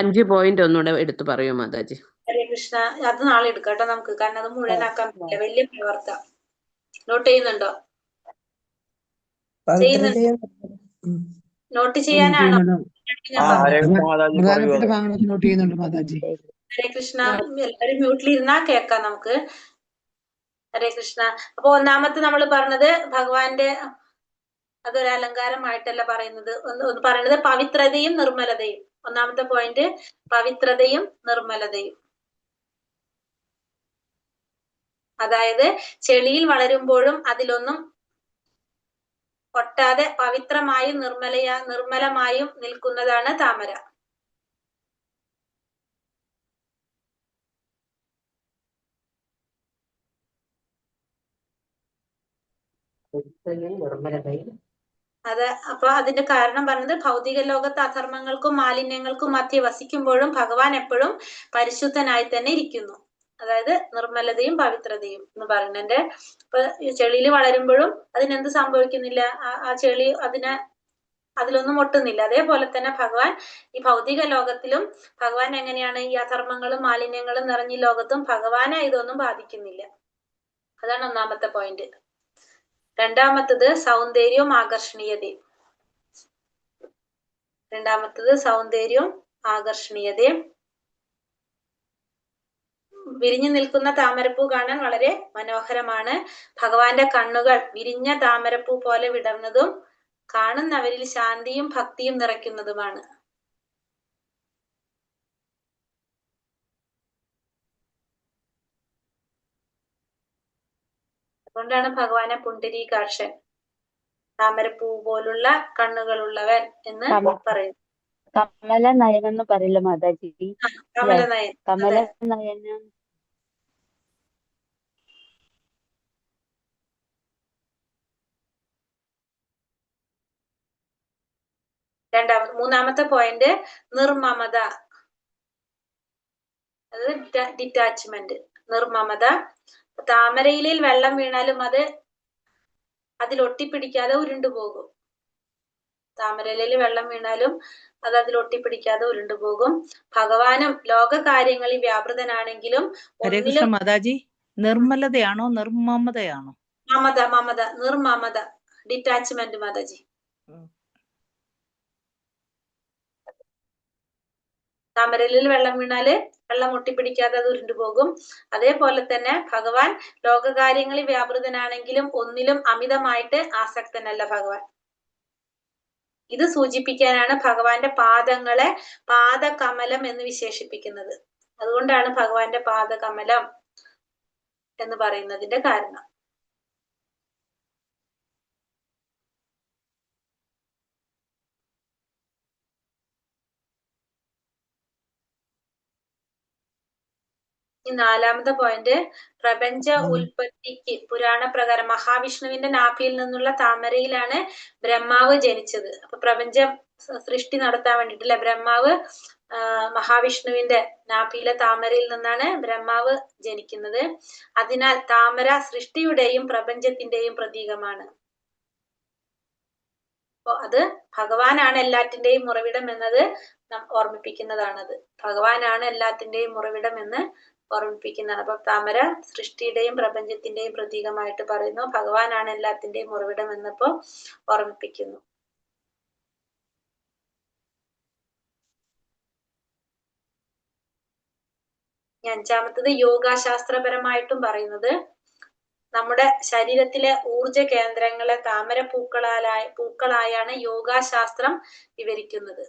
5 പോയിന്റ് ഒന്നുകൂടെ എടുത്തു പറയൂ മാതാജി. ഹരേ കൃഷ്ണ. അത് നാളെ എടുക്കാം കേട്ടോ നമുക്ക്, കാരണം അത് മുഴുവനാക്കാൻ പറ്റില്ല, വലിയ ഭാവാർത്ഥ. നോട്ട് ചെയ്യുന്നുണ്ടോ? നോട്ട് ചെയ്യാനാണോ? ഹരേ കൃഷ്ണ. എല്ലാവരും മ്യൂട്ടിലിരുന്നാ കേക്കാം നമുക്ക്. ഹരേ കൃഷ്ണ. അപ്പൊ ഒന്നാമത്തെ നമ്മൾ പറഞ്ഞത് ഭഗവാന്റെ അതൊരു അലങ്കാരമായിട്ടല്ല പറയുന്നത്. ഒന്ന് പറയുന്നത് പവിത്രതയും നിർമ്മലതയും. ഒന്നാമത്തെ പോയിന്റ് പവിത്രതയും നിർമ്മലതയും. അതായത് ചെളിയിൽ വളരുമ്പോഴും അതിലൊന്നും ഒട്ടാതെ പവിത്രമായും നിർമ്മലമായും നിൽക്കുന്നതാണ് താമര. അപ്പൊ അതിന്റെ കാരണം പറയുന്നത് ഭൗതിക ലോകത്ത് അധർമ്മങ്ങൾക്കും മാലിന്യങ്ങൾക്കും മധ്യ വസിക്കുമ്പോഴും ഭഗവാൻ എപ്പോഴും പരിശുദ്ധനായി തന്നെ ഇരിക്കുന്നു. അതായത് നിർമ്മലതയും പവിത്രതയും എന്ന് പറയുന്നതിന്റെ. ഇപ്പൊ ചെളിയിൽ വളരുമ്പോഴും അതിനെന്ത് സംഭവിക്കുന്നില്ല, ആ ചെളി അതിലൊന്നും ഒട്ടുന്നില്ല. അതേപോലെ തന്നെ ഭഗവാൻ ഈ ഭൗതിക ലോകത്തിലും ഭഗവാൻ എങ്ങനെയാണ്, ഈ അധർമ്മങ്ങളും മാലിന്യങ്ങളും നിറഞ്ഞ ലോകത്തും ഭഗവാനെ ഇതൊന്നും ബാധിക്കുന്നില്ല. അതാണ് ഒന്നാമത്തെ പോയിന്റ്. രണ്ടാമത്തത് സൗന്ദര്യവും ആകർഷണീയതയും. ആകർഷണീയതയും. വിരിഞ്ഞു നിൽക്കുന്ന താമരപ്പൂ കാണാൻ വളരെ മനോഹരമാണ്. ഭഗവാന്റെ കണ്ണുകൾ വിരിഞ്ഞ താമരപ്പൂ പോലെ വിടർന്നതും കാണുന്നവരിൽ ശാന്തിയും ഭക്തിയും നിറയ്ക്കുന്നതുമാണ്. അതുകൊണ്ടാണ് ഭഗവാനെ പുണ്ടരീകാക്ഷൻ, താമരപ്പൂ പോലുള്ള കണ്ണുകളുള്ളവൻ എന്ന് പറയുന്നു. കമല നയനം എന്ന് പറയില്ല മാതാജി? കമലനയൻ. കമല നയനം. മൂന്നാമത്തെ പോയിന്റ് നിർമ്മമത, അത് ഡിറ്റാച്ച്മെന്റ്. നിർമ്മമത. താമരയിലയിൽ വെള്ളം വീണാലും അതിൽ ഒട്ടിപ്പിടിക്കാതെ ഉരുണ്ടുപോകും. താമരയിലയിൽ വെള്ളം വീണാലും അതിൽ ഒട്ടിപ്പിടിക്കാതെ ഉരുണ്ടുപോകും. ഭഗവാനും ലോകകാര്യങ്ങളിൽ വ്യാപൃതനാണെങ്കിലും ഹരേ കൃഷ്ണ മാതാജി, നിർമ്മലതയാണോ നിർമ്മമതയാണോ? മമത. നിർമ്മമത, ഡിറ്റാച്ച്മെന്റ് മാതാജി. താമരയിൽ വെള്ളം വീണാല് വെള്ളം ഒട്ടിപ്പിടിക്കാതെ അത് ഉരുണ്ടുപോകും. അതേപോലെ തന്നെ ഭഗവാൻ ലോകകാര്യങ്ങളിൽ വ്യാപൃതനാണെങ്കിലും ഒന്നിലും അമിതമായിട്ട് ആസക്തനല്ല ഭഗവാൻ. ഇത് സൂചിപ്പിക്കാനാണ് ഭഗവാന്റെ പാദങ്ങളെ പാദകമലം എന്ന് വിശേഷിപ്പിക്കുന്നത്. അതുകൊണ്ടാണ് ഭഗവാന്റെ പാദകമലം എന്ന് പറയുന്നതിന്റെ കാരണം. ഈ 4ാമത്തെ പോയിന്റ്, പ്രപഞ്ച ഉൽപ്പത്തിക്ക് പുരാണ പ്രകാരം മഹാവിഷ്ണുവിന്റെ നാഭിയിൽ നിന്നുള്ള താമരയിലാണ് ബ്രഹ്മാവ് ജനിച്ചത്. അപ്പൊ പ്രപഞ്ച സൃഷ്ടി നടത്താൻ വേണ്ടിട്ടല്ലേ ബ്രഹ്മാവ് മഹാവിഷ്ണുവിന്റെ നാഭിയിലെ താമരയിൽ നിന്നാണ് ബ്രഹ്മാവ് ജനിക്കുന്നത്. അതിനാൽ താമര സൃഷ്ടിയുടെയും പ്രപഞ്ചത്തിന്റെയും പ്രതീകമാണ്. അപ്പൊ അത് ഭഗവാനാണ് എല്ലാറ്റിന്റെയും ഉറവിടം എന്നത് ഓർമ്മിപ്പിക്കുന്നതാണത്. ഭഗവാനാണ് എല്ലാത്തിന്റെയും ഉറവിടം എന്ന് ഓർമ്മിപ്പിക്കുന്നതാണ്. അപ്പൊ താമര സൃഷ്ടിയുടെയും പ്രപഞ്ചത്തിന്റെയും പ്രതീകമായിട്ട് പറയുന്നു. ഭഗവാനാണ് എല്ലാത്തിന്റെയും ഉറവിടം എന്നിപ്പോ ഓർമ്മിപ്പിക്കുന്നു. അഞ്ചാമത്തത് യോഗാശാസ്ത്രപരമായിട്ടും പറയുന്നത്, നമ്മുടെ ശരീരത്തിലെ ഊർജ കേന്ദ്രങ്ങളെ താമര പൂക്കളായാണ് യോഗാശാസ്ത്രം വിവരിക്കുന്നത്.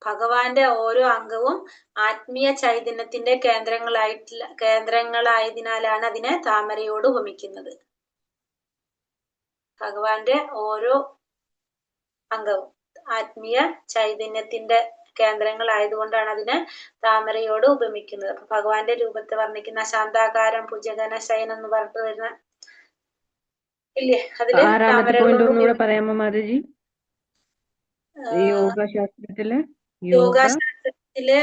ഭഗവാന്റെ ഓരോ അംഗവും ആത്മീയ ചൈതന്യത്തിന്റെ കേന്ദ്രങ്ങളായതിനാലാണ് അതിനെ താമരയോട് ഉപമിക്കുന്നത്. ഭഗവാന്റെ ഓരോ അംഗവും ആത്മീയ ചൈതന്യത്തിന്റെ കേന്ദ്രങ്ങളായതുകൊണ്ടാണ് അതിനെ താമരയോട് ഉപമിക്കുന്നത്. അപ്പൊ ഭഗവാന്റെ രൂപത്തെ വർണ്ണിക്കുന്ന ശാന്താകാരം ഭുജഗന ശയനം എന്ന് പറഞ്ഞിട്ട് വരുന്ന ഇല്ലേ, അതില് 6ാമത്തെ പോയിന്റ് താമരകളോട് ഒന്നുകൂടെ പറയാമോ മാതാജി? യോഗാശാസ്ത്രത്തില്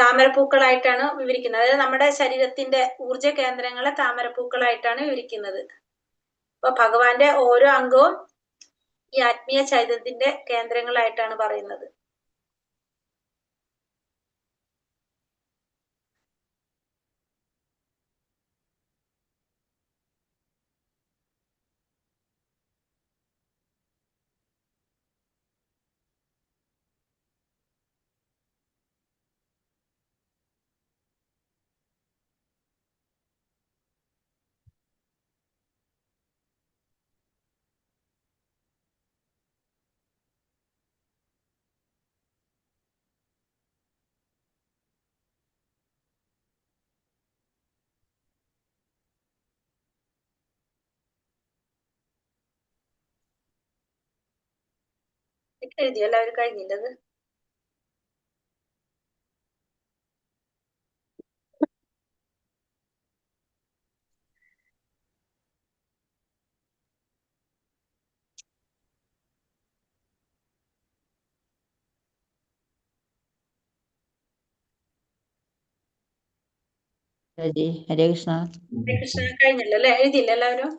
താമരപ്പൂക്കളായിട്ടാണ് വിവരിക്കുന്നത്. അതായത് നമ്മുടെ ശരീരത്തിന്റെ ഊർജ കേന്ദ്രങ്ങളെ താമരപ്പൂക്കളായിട്ടാണ് വിവരിക്കുന്നത്. അപ്പൊ ഭഗവാന്റെ ഓരോ അംഗവും ഈ ആത്മീയ ചൈതന്യത്തിന്റെ കേന്ദ്രങ്ങളായിട്ടാണ് പറയുന്നത്. എഴുതിയോ എല്ലാവരും? കഴിഞ്ഞില്ലത്? ഹരേ കൃഷ്ണ. ഹരേ കൃഷ്ണ. കഴിഞ്ഞല്ലോ അല്ലെ? എഴുതിയില്ല എല്ലാവരും?